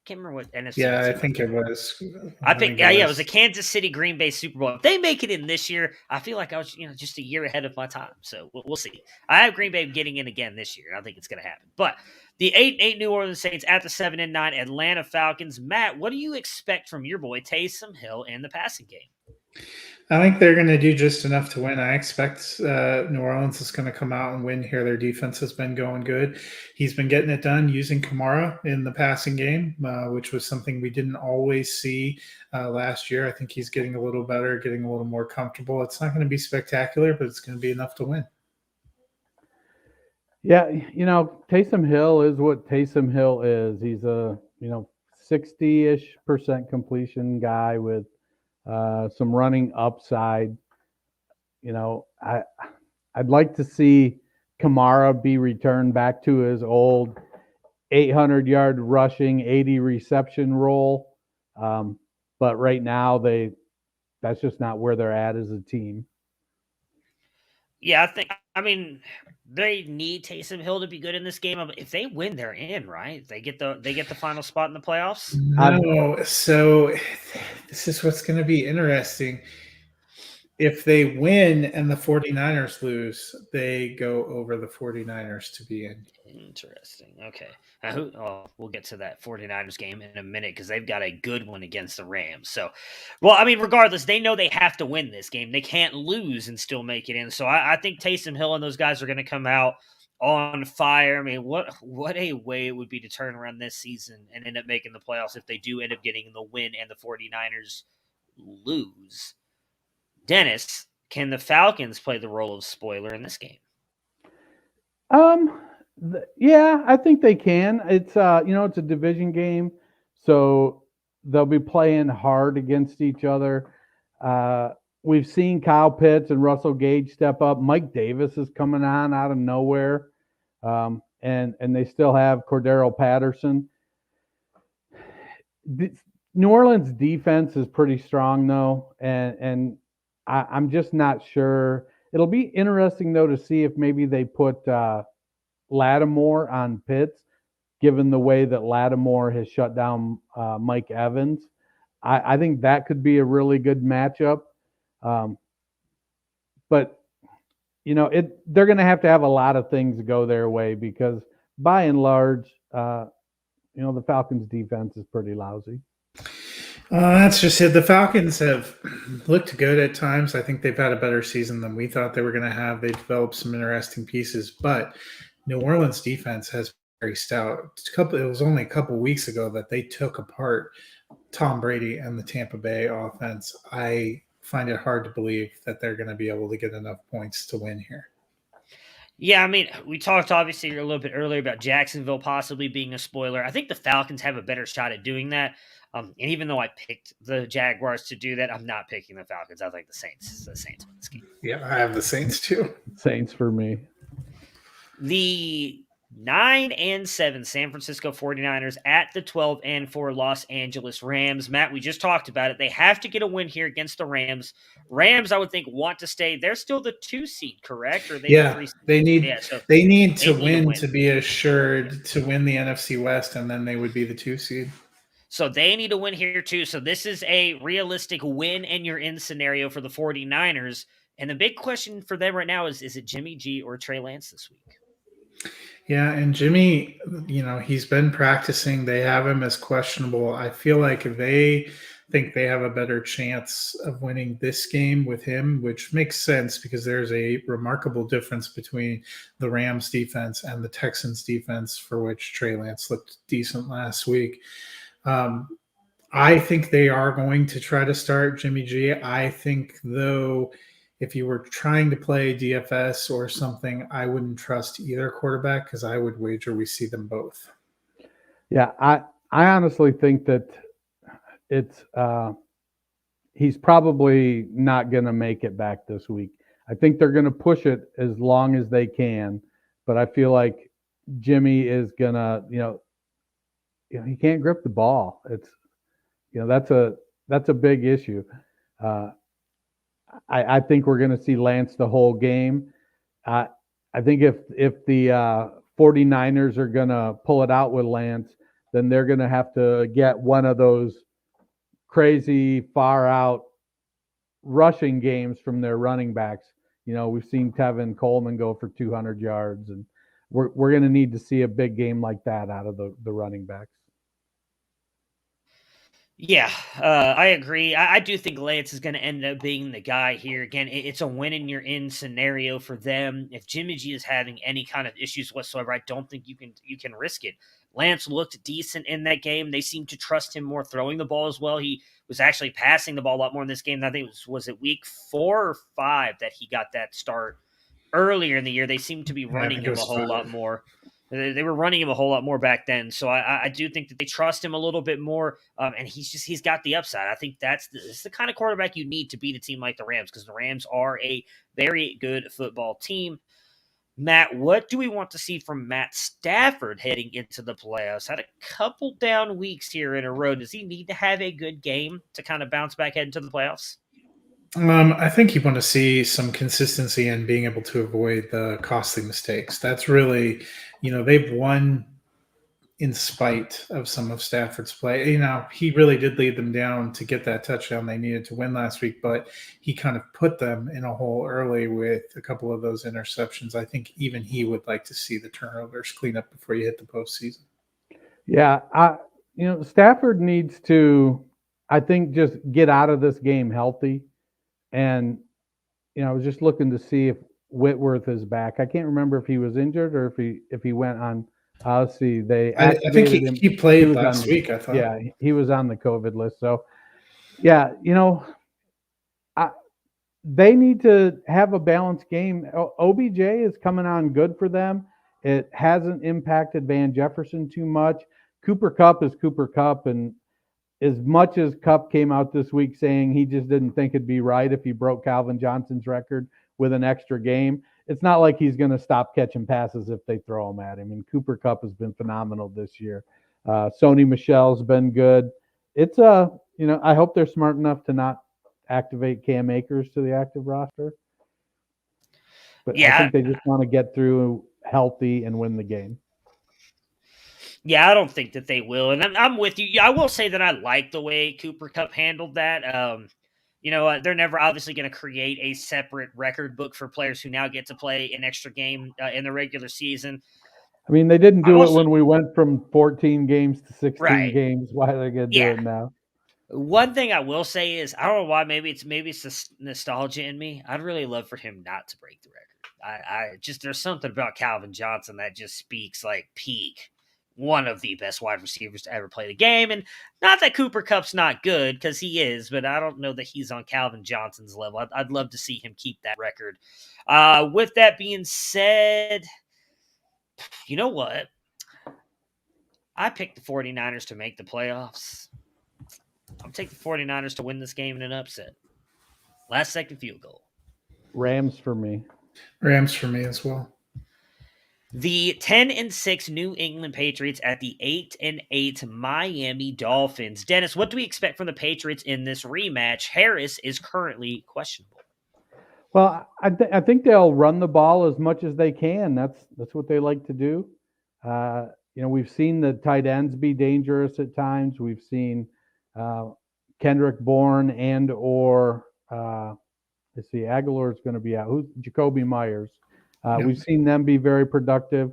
Can't remember what NFC. Yeah, I think it was. It was a Kansas City, Green Bay Super Bowl. If they make it in this year, I feel like I was, just a year ahead of my time. So we'll see. I have Green Bay getting in again this year. I think it's going to happen. But the 8-8 New Orleans Saints at the 7-9 Atlanta Falcons. Matt, what do you expect from your boy Taysom Hill in the passing game? I think they're going to do just enough to win. I expect New Orleans is going to come out and win here. Their defense has been going good. He's been getting it done using Kamara in the passing game, which was something we didn't always see last year. I think he's getting a little better, getting a little more comfortable. It's not going to be spectacular, but it's going to be enough to win. Yeah, Taysom Hill is what Taysom Hill is. He's a 60-ish% completion guy with some running upside. I'd like to see Kamara be returned back to his old 800-yard rushing, 80 reception role. But right now that's just not where they're at as a team. Yeah, they need Taysom Hill to be good in this game. If they win, they're in, right? They get the final spot in the playoffs. No, so this is what's going to be interesting. If they win and the 49ers lose, they go over the 49ers to be in. Interesting. Okay. We'll get to that 49ers game in a minute because they've got a good one against the Rams. So, regardless, they know they have to win this game. They can't lose and still make it in. So I think Taysom Hill and those guys are going to come out on fire. I mean, what a way it would be to turn around this season and end up making the playoffs if they do end up getting the win and the 49ers lose. Dennis, can the Falcons play the role of spoiler in this game? Yeah, I think they can. It's it's a division game, so they'll be playing hard against each other. We've seen Kyle Pitts and Russell Gage step up. Mike Davis is coming on out of nowhere, and they still have Cordero Patterson. New Orleans defense is pretty strong though, and I'm just not sure. It'll be interesting though to see if maybe they put Lattimore on Pitts, given the way that Lattimore has shut down Mike Evans. I think that could be a really good matchup. But they're going to have a lot of things go their way because by and large, the Falcons defense is pretty lousy. That's just it. The Falcons have looked good at times. I think they've had a better season than we thought they were going to have. They developed some interesting pieces, but New Orleans defense has been very stout. It was only a couple weeks ago that they took apart Tom Brady and the Tampa Bay offense. I find it hard to believe that they're going to be able to get enough points to win here. Yeah, we talked obviously a little bit earlier about Jacksonville possibly being a spoiler. I think the Falcons have a better shot at doing that. And even though I picked the Jaguars to do that, I'm not picking the Falcons. I think the Saints win this game. Yeah, I have the Saints too. Saints for me. The 9-7 San Francisco 49ers at the 12-4 Los Angeles Rams. Matt, we just talked about it. They have to get a win here against the Rams. Rams, I would think, want to stay. They're still the 2 seed, correct? Or the 3 seed? They need to win to be assured to win the NFC West, and then they would be the 2 seed. So they need to win here too. So this is a realistic win and you're in scenario for the 49ers. And the big question for them right now is it Jimmy G or Trey Lance this week? Yeah, and Jimmy, he's been practicing. They have him as questionable. I feel like they think they have a better chance of winning this game with him, which makes sense because there's a remarkable difference between the Rams defense and the Texans defense, for which Trey Lance looked decent last week. I think they are going to try to start Jimmy G. I think, though, if you were trying to play DFS or something, I wouldn't trust either quarterback because I would wager we see them both. Yeah, I honestly think that it's he's probably not going to make it back this week. I think they're going to push it as long as they can, but I feel like Jimmy is going to, he can't grip the ball. It's, that's a big issue. I think we're going to see Lance the whole game. I think if the 49ers are going to pull it out with Lance, then they're going to have to get one of those crazy far out rushing games from their running backs. We've seen Tevin Coleman go for 200 yards, and we're going to need to see a big game like that out of the running backs. Yeah, I agree. I do think Lance is going to end up being the guy here. Again, it's a win and you're in scenario for them. If Jimmy G is having any kind of issues whatsoever, I don't think you can risk it. Lance looked decent in that game. They seem to trust him more throwing the ball as well. He was actually passing the ball a lot more in this game. I think was it week 4 or 5 that he got that start earlier in the year. They seemed to be running him a whole lot more. They were running him a whole lot more back then. So I do think that they trust him a little bit more. And he's got the upside. I think this is the kind of quarterback you need to beat a team like the Rams, because the Rams are a very good football team. Matt, what do we want to see from Matt Stafford heading into the playoffs? Had a couple down weeks here in a row. Does he need to have a good game to kind of bounce back heading to the playoffs? I think you want to see some consistency and being able to avoid the costly mistakes. That's really, they've won in spite of some of Stafford's play. He really did lead them down to get that touchdown they needed to win last week, but he kind of put them in a hole early with a couple of those interceptions. I think even he would like to see the turnovers clean up before you hit the postseason. Yeah, Stafford needs to, I think, just get out of this game healthy. And, I was just looking to see if Whitworth is back. I can't remember if he was injured or if he went on. Let's see. I think he played last week, I thought. Yeah, he was on the COVID list. So, yeah, they need to have a balanced game. OBJ is coming on good for them. It hasn't impacted Van Jefferson too much. Cooper Kupp is Cooper Kupp, and as much as Kupp came out this week saying he just didn't think it'd be right if he broke Calvin Johnson's record with an extra game, it's not like he's going to stop catching passes if they throw them at him. And Cooper Kupp has been phenomenal this year. Sony Michel's been good. It's I hope they're smart enough to not activate Cam Akers to the active roster. But yeah, I think they just want to get through healthy and win the game. Yeah, I don't think that they will. And I'm with you. I will say that I like the way Cooper Kupp handled that. They're never obviously going to create a separate record book for players who now get to play an extra game in the regular season. I mean, they didn't do it when we went from 14 games to 16 games. Why are they going to do it now? One thing I will say is, I don't know why, maybe it's the nostalgia in me. I'd really love for him not to break the record. There's something about Calvin Johnson that just speaks like peak. One of the best wide receivers to ever play the game. And not that Cooper Kupp's not good, because he is, but I don't know that he's on Calvin Johnson's level. I'd love to see him keep that record. With that being said, you know what? I picked the 49ers to make the playoffs. I'll take the 49ers to win this game in an upset. Last second field goal. Rams for me. Rams for me as well. The 10-6 New England Patriots at the 8-8 Miami Dolphins. Dennis, what do we expect from the Patriots in this rematch? Harris is currently questionable. Well, I think they'll run the ball as much as they can. That's what they like to do. We've seen the tight ends be dangerous at times. We've seen Kendrick Bourne and Aguilar is going to be out. Who's Jacoby Myers? We've seen them be very productive.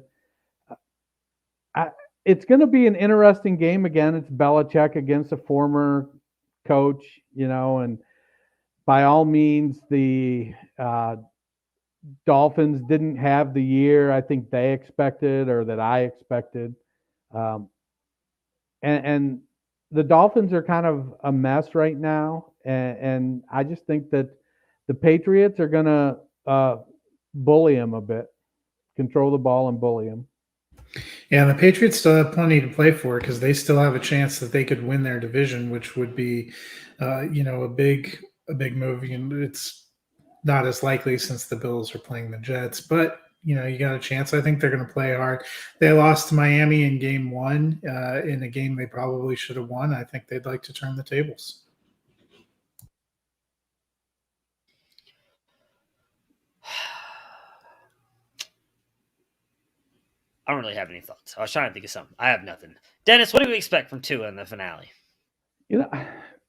It's going to be an interesting game again. It's Belichick against a former coach, and by all means, the Dolphins didn't have the year I think they expected or that I expected. Um, and the Dolphins are kind of a mess right now. And I just think that the Patriots are going to bully them a bit, control the ball and bully them. Yeah, and the Patriots still have plenty to play for because they still have a chance that they could win their division, which would be, a big move. It's not as likely since the Bills are playing the Jets, but you got a chance. I think they're going to play hard. They lost to Miami in game 1 in a game they probably should have won. I think they'd like to turn the tables. I don't really have any thoughts. I was trying to think of something. I have nothing. Dennis, what do we expect from Tua in the finale?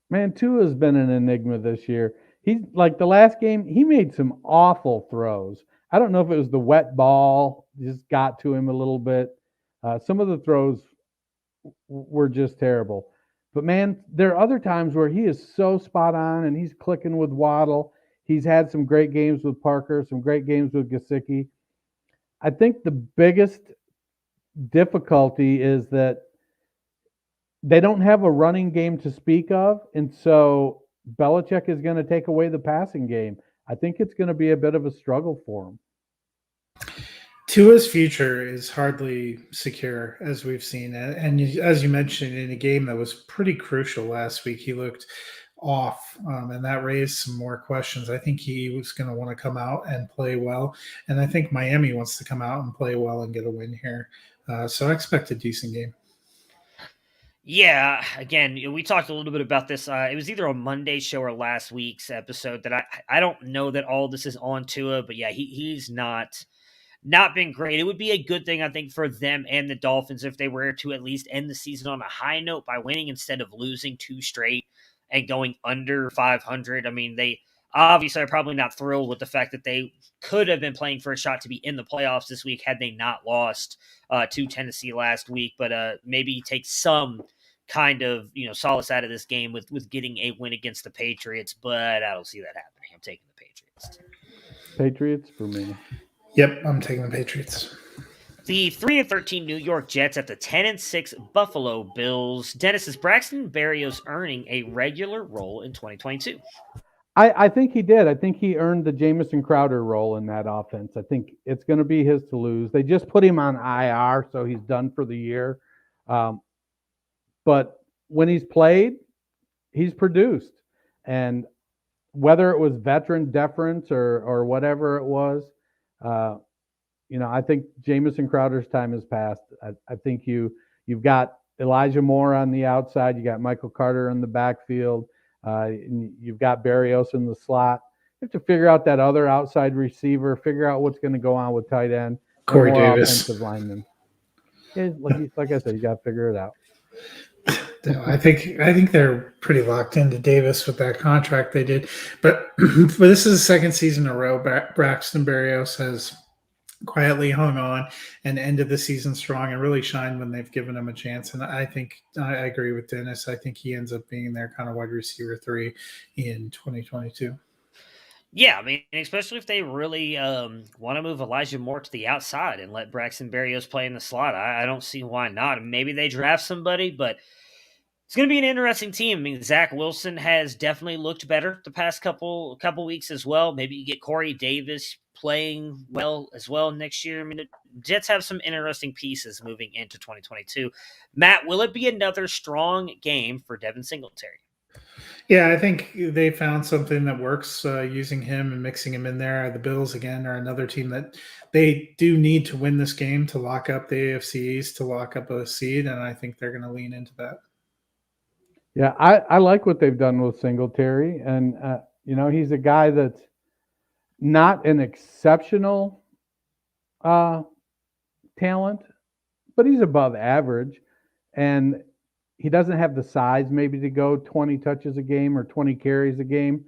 Man, Tua's been an enigma this year. He's like the last game, he made some awful throws. I don't know if it was the wet ball just got to him a little bit. Some of the throws were just terrible. But man, there are other times where he is so spot on and he's clicking with Waddle. He's had some great games with Parker, some great games with Gesicki. I think the biggest difficulty is that they don't have a running game to speak of, and so Belichick is going to take away the passing game. I think it's going to be a bit of a struggle for him. Tua's future is hardly secure, as we've seen. And as you mentioned, in a game that was pretty crucial last week, he looked off, and that raised some more questions. I think he was going to want to come out and play well, and I think Miami wants to come out and play well and get a win here. So I expect a decent game. Yeah, again, we talked a little bit about this. It was either on Monday's show or last week's episode that I don't know that all this is on Tua, but yeah, he's not been great. It would be a good thing, I think, for them and the Dolphins if they were to at least end the season on a high note by winning instead of losing 2 straight and going under 500. I mean, they obviously are probably not thrilled with the fact that they could have been playing for a shot to be in the playoffs this week had they not lost to Tennessee last week, but maybe take some kind of solace out of this game with getting a win against the Patriots, but I don't see that happening. I'm taking the Patriots. Patriots for me. Yep, I'm taking the Patriots. The 3-13 New York Jets at the 10-6 Buffalo Bills. Dennis, is Braxton Berrios earning a regular role in 2022? I think he did. I think he earned the Jamison Crowder role in that offense. I think it's going to be his to lose. They just put him on IR, so he's done for the year. But when he's played, he's produced. And whether it was veteran deference or whatever it was, I think Jamison Crowder's time has passed. I think you've got Elijah Moore on the outside. You got Michael Carter in the backfield. And you've got Berrios in the slot. You have to figure out that other outside receiver, figure out what's going to go on with tight end. Corey Davis. Offensive lineman. Yeah, like I said, you got to figure it out. I think they're pretty locked into Davis with that contract they did. But this is the second season in a row Braxton Berrios has quietly hung on and ended the season strong and really shined when they've given him a chance. And I think I agree with Dennis. I think he ends up being their kind of wide receiver 3 in 2022. Yeah, I mean, especially if they really want to move Elijah Moore to the outside and let Braxton Berrios play in the slot. I don't see why not. Maybe they draft somebody, but it's going to be an interesting team. I mean, Zach Wilson has definitely looked better the past couple weeks as well. Maybe you get Corey Davis playing well as well next year. I mean, the Jets have some interesting pieces moving into 2022. Matt, will it be another strong game for Devin Singletary? Yeah, I think they found something that works using him and mixing him in there. The Bills, again, are another team that they do need to win this game to lock up the AFC East, to lock up a seed, and I think they're going to lean into that. Yeah, I like what they've done with Singletary. And, he's a guy that's not an exceptional talent, but he's above average. And he doesn't have the size maybe to go 20 touches a game or 20 carries a game,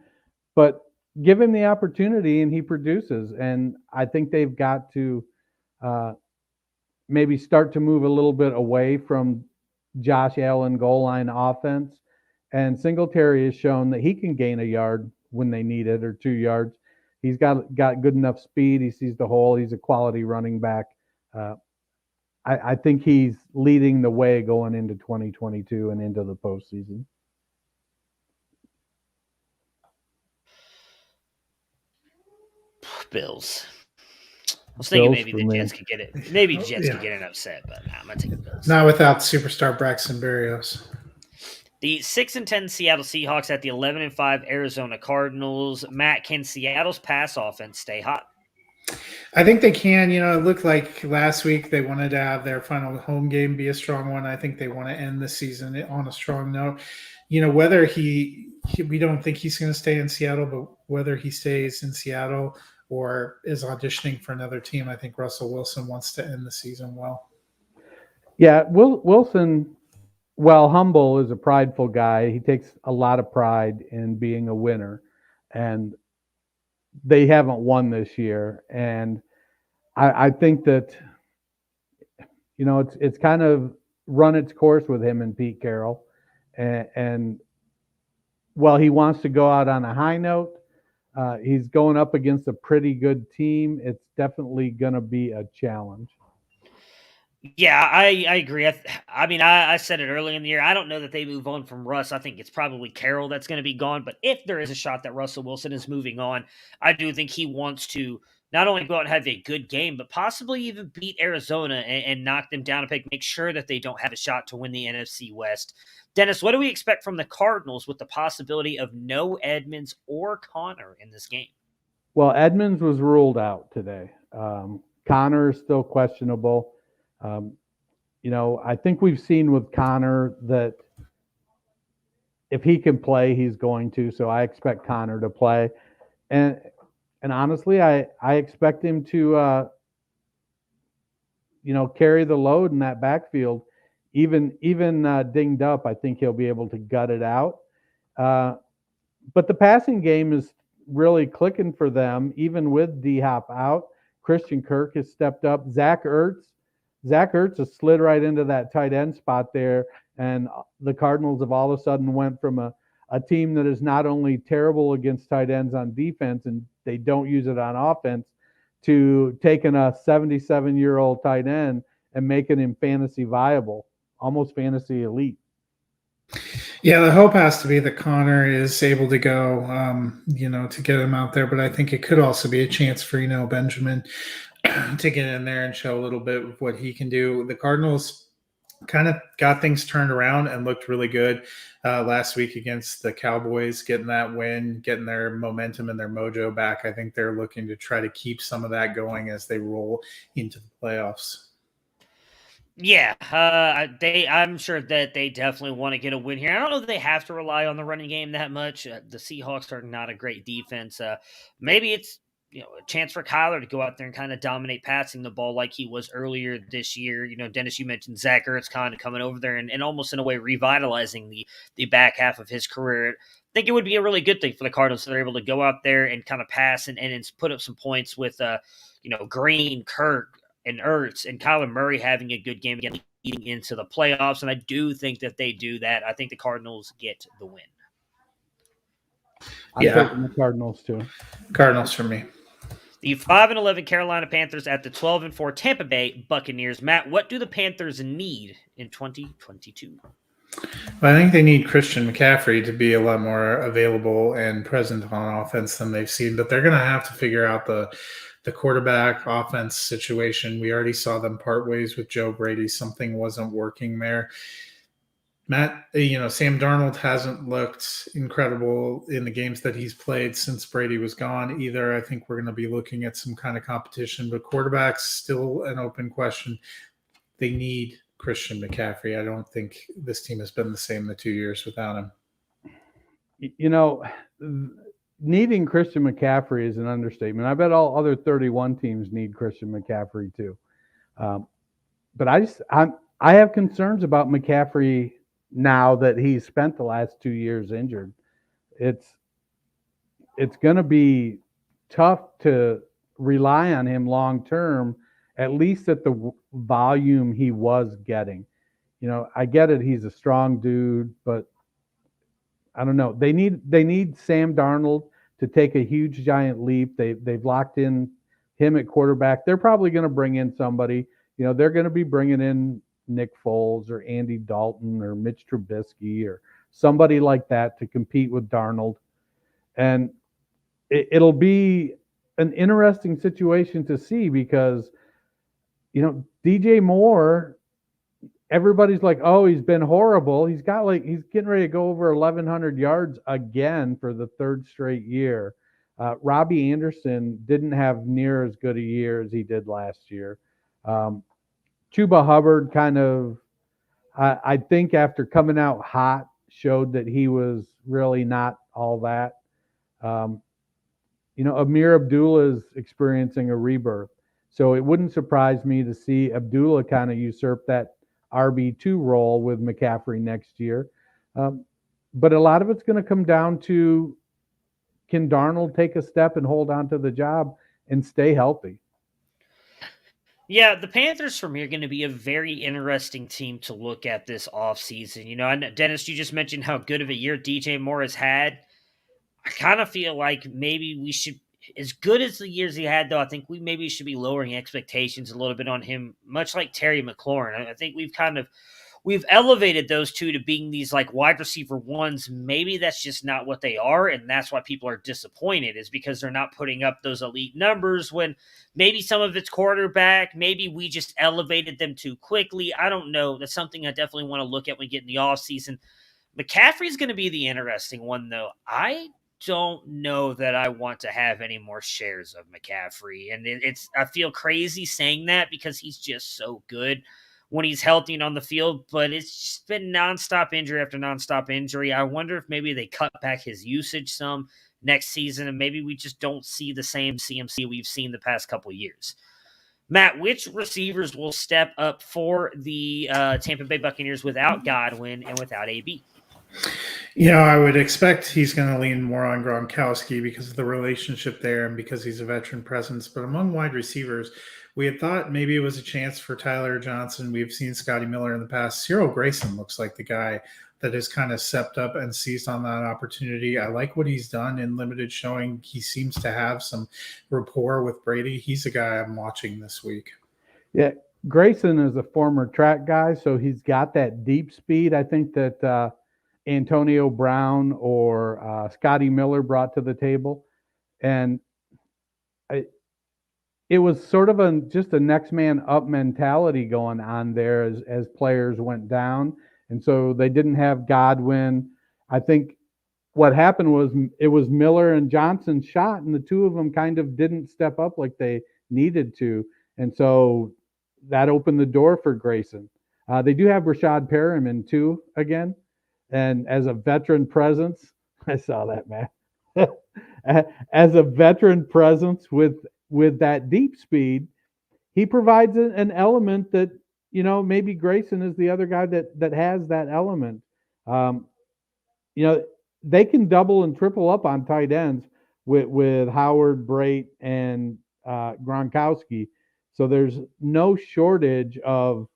but give him the opportunity and he produces. And I think they've got to maybe start to move a little bit away from Josh Allen goal line offense And Singletary has shown that he can gain a yard when they need it, or 2 yards. He's got good enough speed. He sees the hole. He's a quality running back. I think he's leading the way going into 2022 and into the postseason. Bills. I was thinking Bills maybe for the me. Jets could get it. Maybe Jets Yeah. could get an upset, but I'm gonna take the Bills. Not without superstar Braxton Berrios. The 6-10 Seattle Seahawks at the 11-5 Arizona Cardinals. Matt, can Seattle's pass offense stay hot? I think they can. It looked like last week they wanted to have their final home game be a strong one. I think they want to end the season on a strong note. Whether we don't think he's going to stay in Seattle, but whether he stays in Seattle or is auditioning for another team, I think Russell Wilson wants to end the season well. Yeah, Wilson, while humble, is a prideful guy. He takes a lot of pride in being a winner, and they haven't won this year. And I think that, it's kind of run its course with him and Pete Carroll. And while he wants to go out on a high note, he's going up against a pretty good team. It's definitely going to be a challenge. Yeah, I agree. I said it early in the year. I don't know that they move on from Russ. I think it's probably Carroll that's going to be gone. But if there is a shot that Russell Wilson is moving on, I do think he wants to not only go out and have a good game, but possibly even beat Arizona and knock them down a peg, make sure that they don't have a shot to win the NFC West. Dennis, what do we expect from the Cardinals with the possibility of no Edmonds or Connor in this game? Well, Edmonds was ruled out today. Connor is still questionable. I think we've seen with Connor that if he can play, he's going to. So I expect Connor to play, and honestly, I expect him to carry the load in that backfield, even dinged up. I think he'll be able to gut it out. But the passing game is really clicking for them, even with D-Hop out. Christian Kirk has stepped up. Zach Ertz has slid right into that tight end spot there, and the Cardinals have all of a sudden went from a team that is not only terrible against tight ends on defense and they don't use it on offense to taking a 77-year-old tight end and making him fantasy viable, almost fantasy elite. Yeah, the hope has to be that Connor is able to go, to get him out there. But I think it could also be a chance for, Benjamin to get in there and show a little bit of what he can do. The Cardinals kind of got things turned around and looked really good last week against the Cowboys, getting that win, getting their momentum and their mojo back. I think they're looking to try to keep some of that going as they roll into the playoffs. Yeah, I'm sure that they definitely want to get a win here. I don't know that they have to rely on the running game that much. The Seahawks are not a great defense. Maybe it's a chance for Kyler to go out there and kind of dominate passing the ball like he was earlier this year. Dennis, you mentioned Zach Ertz kind of coming over there and almost in a way revitalizing the back half of his career. I think it would be a really good thing for the Cardinals if they're able to go out there and kind of pass and put up some points with Green, Kirk, and Ertz and Kyler Murray having a good game again leading into the playoffs. And I do think that they do that. I think the Cardinals get the win. I'm taking the Cardinals too. Cardinals for me. The 5-11 Carolina Panthers at the 12-4 Tampa Bay Buccaneers. Matt, what do the Panthers need in 2022? Well, I think they need Christian McCaffrey to be a lot more available and present on offense than they've seen, but they're going to have to figure out the quarterback offense situation. We already saw them part ways with Joe Brady. Something wasn't working there. Matt, Sam Darnold hasn't looked incredible in the games that he's played since Brady was gone either. I think we're going to be looking at some kind of competition, but quarterback's still an open question. They need Christian McCaffrey. I don't think this team has been the same the 2 years without him. Needing Christian McCaffrey is an understatement. I bet all other 31 teams need Christian McCaffrey too. But I have concerns about McCaffrey now that he's spent the last 2 years injured. It's going to be tough to rely on him long term, at least at the volume he was getting. I get it. He's a strong dude, but I don't know. They need Sam Darnold to take a huge giant leap. They've locked in him at quarterback. They're probably going to bring in somebody. They're going to be bringing in Nick Foles or Andy Dalton or Mitch Trubisky or somebody like that to compete with Darnold. And it'll be an interesting situation to see because, DJ Moore, everybody's like, oh, he's been horrible. He's getting ready to go over 1,100 yards again for the third straight year. Robbie Anderson didn't have near as good a year as he did last year. Chuba Hubbard kind of, I think after coming out hot, showed that he was really not all that. Amir Abdullah is experiencing a rebirth. So it wouldn't surprise me to see Abdullah kind of usurp that RB2 role with McCaffrey next year. But a lot of it's going to come down to, can Darnold take a step and hold on to the job and stay healthy? Yeah, the Panthers for me are going to be a very interesting team to look at this offseason. I know, Dennis, you just mentioned how good of a year DJ Moore has had. I kind of feel like maybe we should, as good as the years he had, though, I think we maybe should be lowering expectations a little bit on him, much like Terry McLaurin. I think we've elevated those two to being these like wide receiver ones. Maybe that's just not what they are, and that's why people are disappointed, is because they're not putting up those elite numbers when maybe some of it's quarterback. Maybe we just elevated them too quickly. I don't know. That's something I definitely want to look at when we get in the offseason. McCaffrey's going to be the interesting one, though. I don't know that I want to have any more shares of McCaffrey. And I feel crazy saying that because he's just so good when he's healthy and on the field, but it's just been nonstop injury after nonstop injury. I wonder if maybe they cut back his usage some next season, and maybe we just don't see the same CMC we've seen the past couple years. Matt, which receivers will step up for the Tampa Bay Buccaneers without Godwin and without AB? I would expect he's going to lean more on Gronkowski because of the relationship there and because he's a veteran presence. But among wide receivers, we had thought maybe it was a chance for Tyler Johnson. We've seen Scotty Miller in the past. Cyril Grayson looks like the guy that has kind of stepped up and seized on that opportunity. I like what he's done in limited showing. He seems to have some rapport with Brady. He's a guy I'm watching this week. Yeah, Grayson is a former track guy, so he's got that deep speed. I think that Antonio Brown or Scotty Miller brought to the table. And it was sort of just a next man up mentality going on there as players went down. And so they didn't have Godwin. I think what happened was it was Miller and Johnson's shot, and the two of them kind of didn't step up like they needed to. And so that opened the door for Grayson. They do have Rashad Perriman too again. And as a veteran presence, I saw that, man. As a veteran presence with that deep speed, he provides an element that, maybe Grayson is the other guy that has that element. They can double and triple up on tight ends with Howard, Brait, and Gronkowski. So there's no shortage of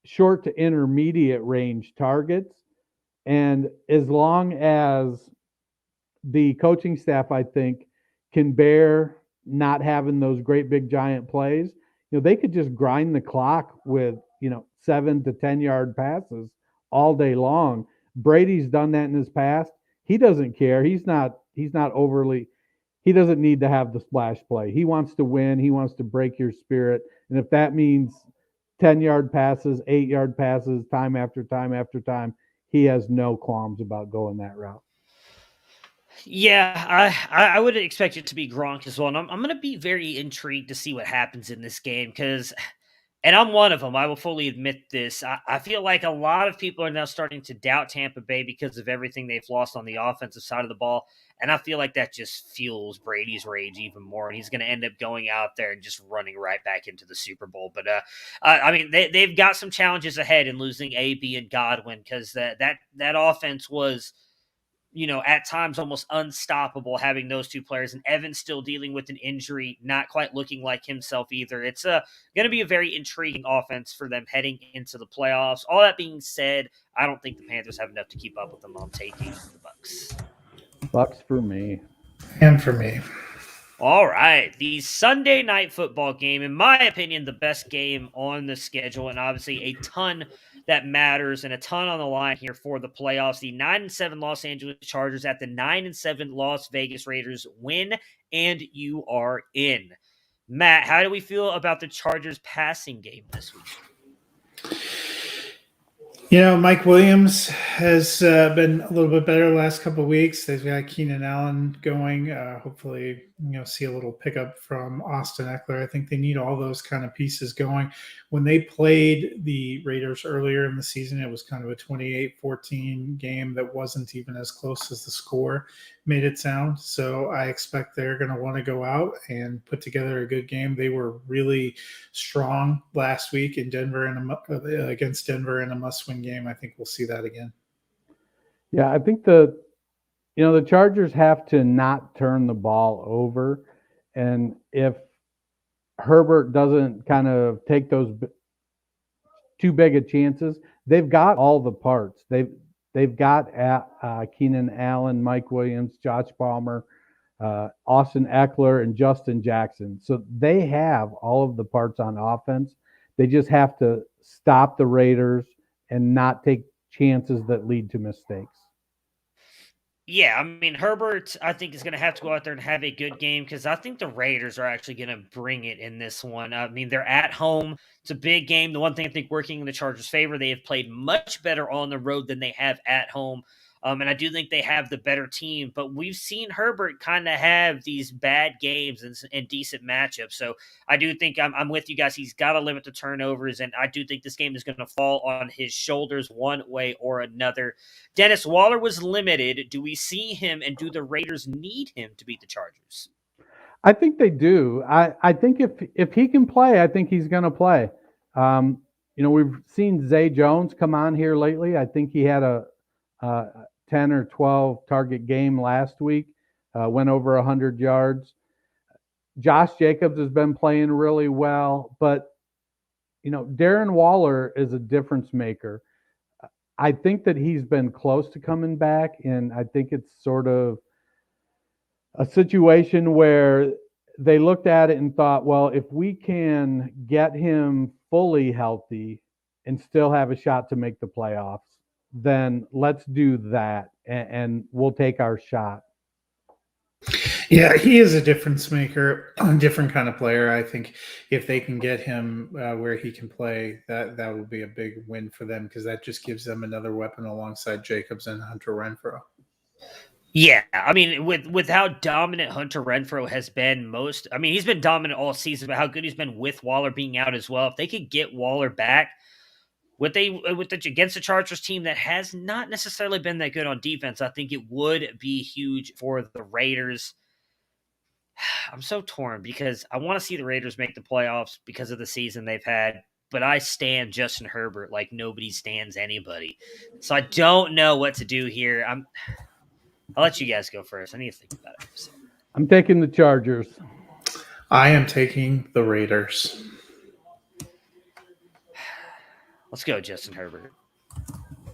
short to intermediate range targets. And as long as the coaching staff, I think, can bear not having those great big giant plays, they could just grind the clock with, 7 to 10 yard passes all day long. Brady's done that in his past. He doesn't care. He doesn't need to have the splash play. He wants to win. He wants to break your spirit. And if that means 10-yard passes, 8-yard passes, time after time after time, he has no qualms about going that route. Yeah, I would expect it to be Gronk as well. And I'm going to be very intrigued to see what happens in this game because, and I'm one of them, I will fully admit this. I feel like a lot of people are now starting to doubt Tampa Bay because of everything they've lost on the offensive side of the ball. And I feel like that just fuels Brady's rage even more. And he's going to end up going out there and just running right back into the Super Bowl. But, they've got some challenges ahead in losing AB and Godwin because that offense was at times almost unstoppable having those two players, and Evans still dealing with an injury, not quite looking like himself either. It's going to be a very intriguing offense for them heading into the playoffs. All that being said, I don't think the Panthers have enough to keep up with them. I'm taking the Bucks. Bucks for me. And for me. All right, the Sunday night football game, in my opinion, the best game on the schedule, and obviously a ton that matters and a ton on the line here for the playoffs. The 9-7 Los Angeles Chargers at the 9-7 Las Vegas Raiders. Win, and you are in. Matt, how do we feel about the Chargers passing game this week? Mike Williams has been a little bit better the last couple of weeks. They've got Keenan Allen going. Hopefully, see a little pickup from Austin Eckler. I think they need all those kind of pieces going. When they played the Raiders earlier in the season, it was kind of a 28-14 game that wasn't even as close as the score made it sound. So I expect they're going to want to go out and put together a good game. They were really strong last week in Denver against Denver in a must-win game. I think we'll see that again. Yeah, I think the Chargers have to not turn the ball over, and if Herbert doesn't kind of take those too big of chances, they've got all the parts. They've got Keenan Allen, Mike Williams, Josh Palmer, Austin Eckler, and Justin Jackson. So they have all of the parts on offense. They just have to stop the Raiders and not take chances that lead to mistakes. Yeah, I mean, Herbert, I think, is going to have to go out there and have a good game because I think the Raiders are actually going to bring it in this one. I mean, they're at home. It's a big game. The one thing I think working in the Chargers' favor, they have played much better on the road than they have at home. And I do think they have the better team, but we've seen Herbert kind of have these bad games and decent matchups. So I do think I'm with you guys. He's got to limit the turnovers, and I do think this game is going to fall on his shoulders one way or another. Dennis, Waller was limited. Do we see him, and do the Raiders need him to beat the Chargers? I think they do. I think if he can play, I think he's going to play. We've seen Zay Jones come on here lately. I think he had a 10 or 12 target game last week, went over 100 yards. Josh Jacobs has been playing really well, but Darren Waller is a difference maker. I think that he's been close to coming back, and I think it's sort of a situation where they looked at it and thought, well, if we can get him fully healthy and still have a shot to make the playoffs, then let's do that, and we'll take our shot. Yeah, he is a difference maker, a different kind of player. I think if they can get him where he can play, that will be a big win for them because that just gives them another weapon alongside Jacobs and Hunter Renfrow. Yeah, I mean, with how dominant Hunter Renfrow has been he's been dominant all season, but how good he's been with Waller being out as well. If they could get Waller back, against the Chargers team that has not necessarily been that good on defense, I think it would be huge for the Raiders. I'm so torn because I want to see the Raiders make the playoffs because of the season they've had, but I stand Justin Herbert like nobody stands anybody. So I don't know what to do here. I'll let you guys go first. I need to think about it. So. I'm taking the Chargers. I am taking the Raiders. Let's go, Justin Herbert.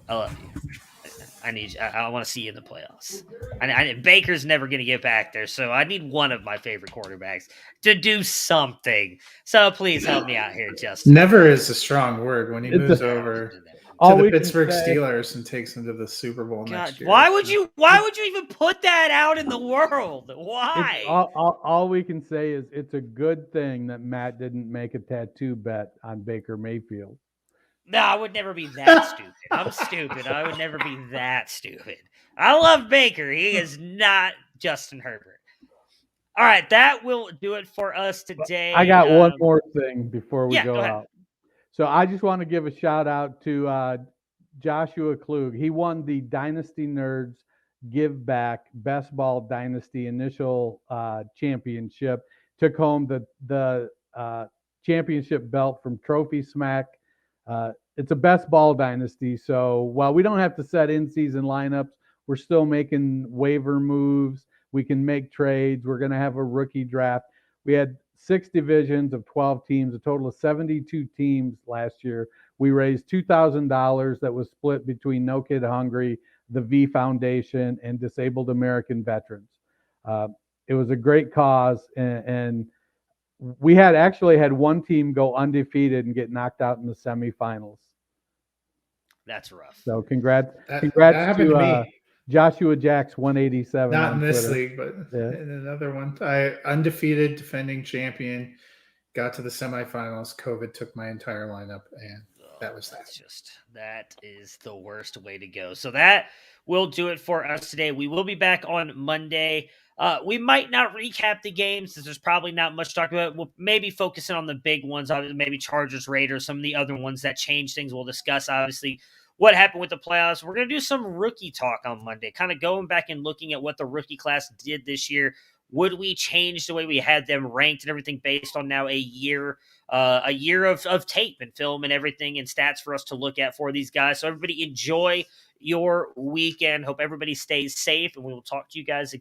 I love you. I want to see you in the playoffs. Baker's never going to get back there, so I need one of my favorite quarterbacks to do something. So please help me out here, Justin. Never is a strong word when he moves over to the Pittsburgh Steelers and takes them to the Super Bowl next year. Why would you even put that out in the world? Why? All we can say is it's a good thing that Matt didn't make a tattoo bet on Baker Mayfield. No, I would never be that stupid. I'm stupid. I would never be that stupid. I love Baker. He is not Justin Herbert. All right, that will do it for us today. I got one more thing before we go ahead. out. So I just want to give a shout out to Joshua Klug. He won the Dynasty Nerds Give Back Best Ball Dynasty initial championship. Took home the championship belt from Trophy Smack. It's a best ball dynasty, so while we don't have to set in-season lineups, We're still making waiver moves. We can make trades. We're going to have a rookie draft. We had 6 divisions of 12 teams, a total of 72 teams last year. We raised $2,000 that was split between No Kid Hungry, the V Foundation, and Disabled American Veterans. It was a great cause, and we actually had one team go undefeated and get knocked out in the semifinals. That's rough. So congrats That to me. Joshua Jacks 187. Not in this Twitter. league, but in another one. I undefeated defending champion, got to the semifinals. COVID took my entire lineup, and that was that. That is the worst way to go. So that will do it for us today. We will be back on Monday. We might not recap the games since there's probably not much to talk about. We'll maybe focus in on the big ones, maybe Chargers, Raiders, some of the other ones that change things. We'll discuss, obviously, what happened with the playoffs. We're going to do some rookie talk on Monday, kind of going back and looking at what the rookie class did this year. Would we change the way we had them ranked and everything based on now a year of tape and film and everything and stats for us to look at for these guys? So everybody enjoy your weekend. Hope everybody stays safe, and we will talk to you guys again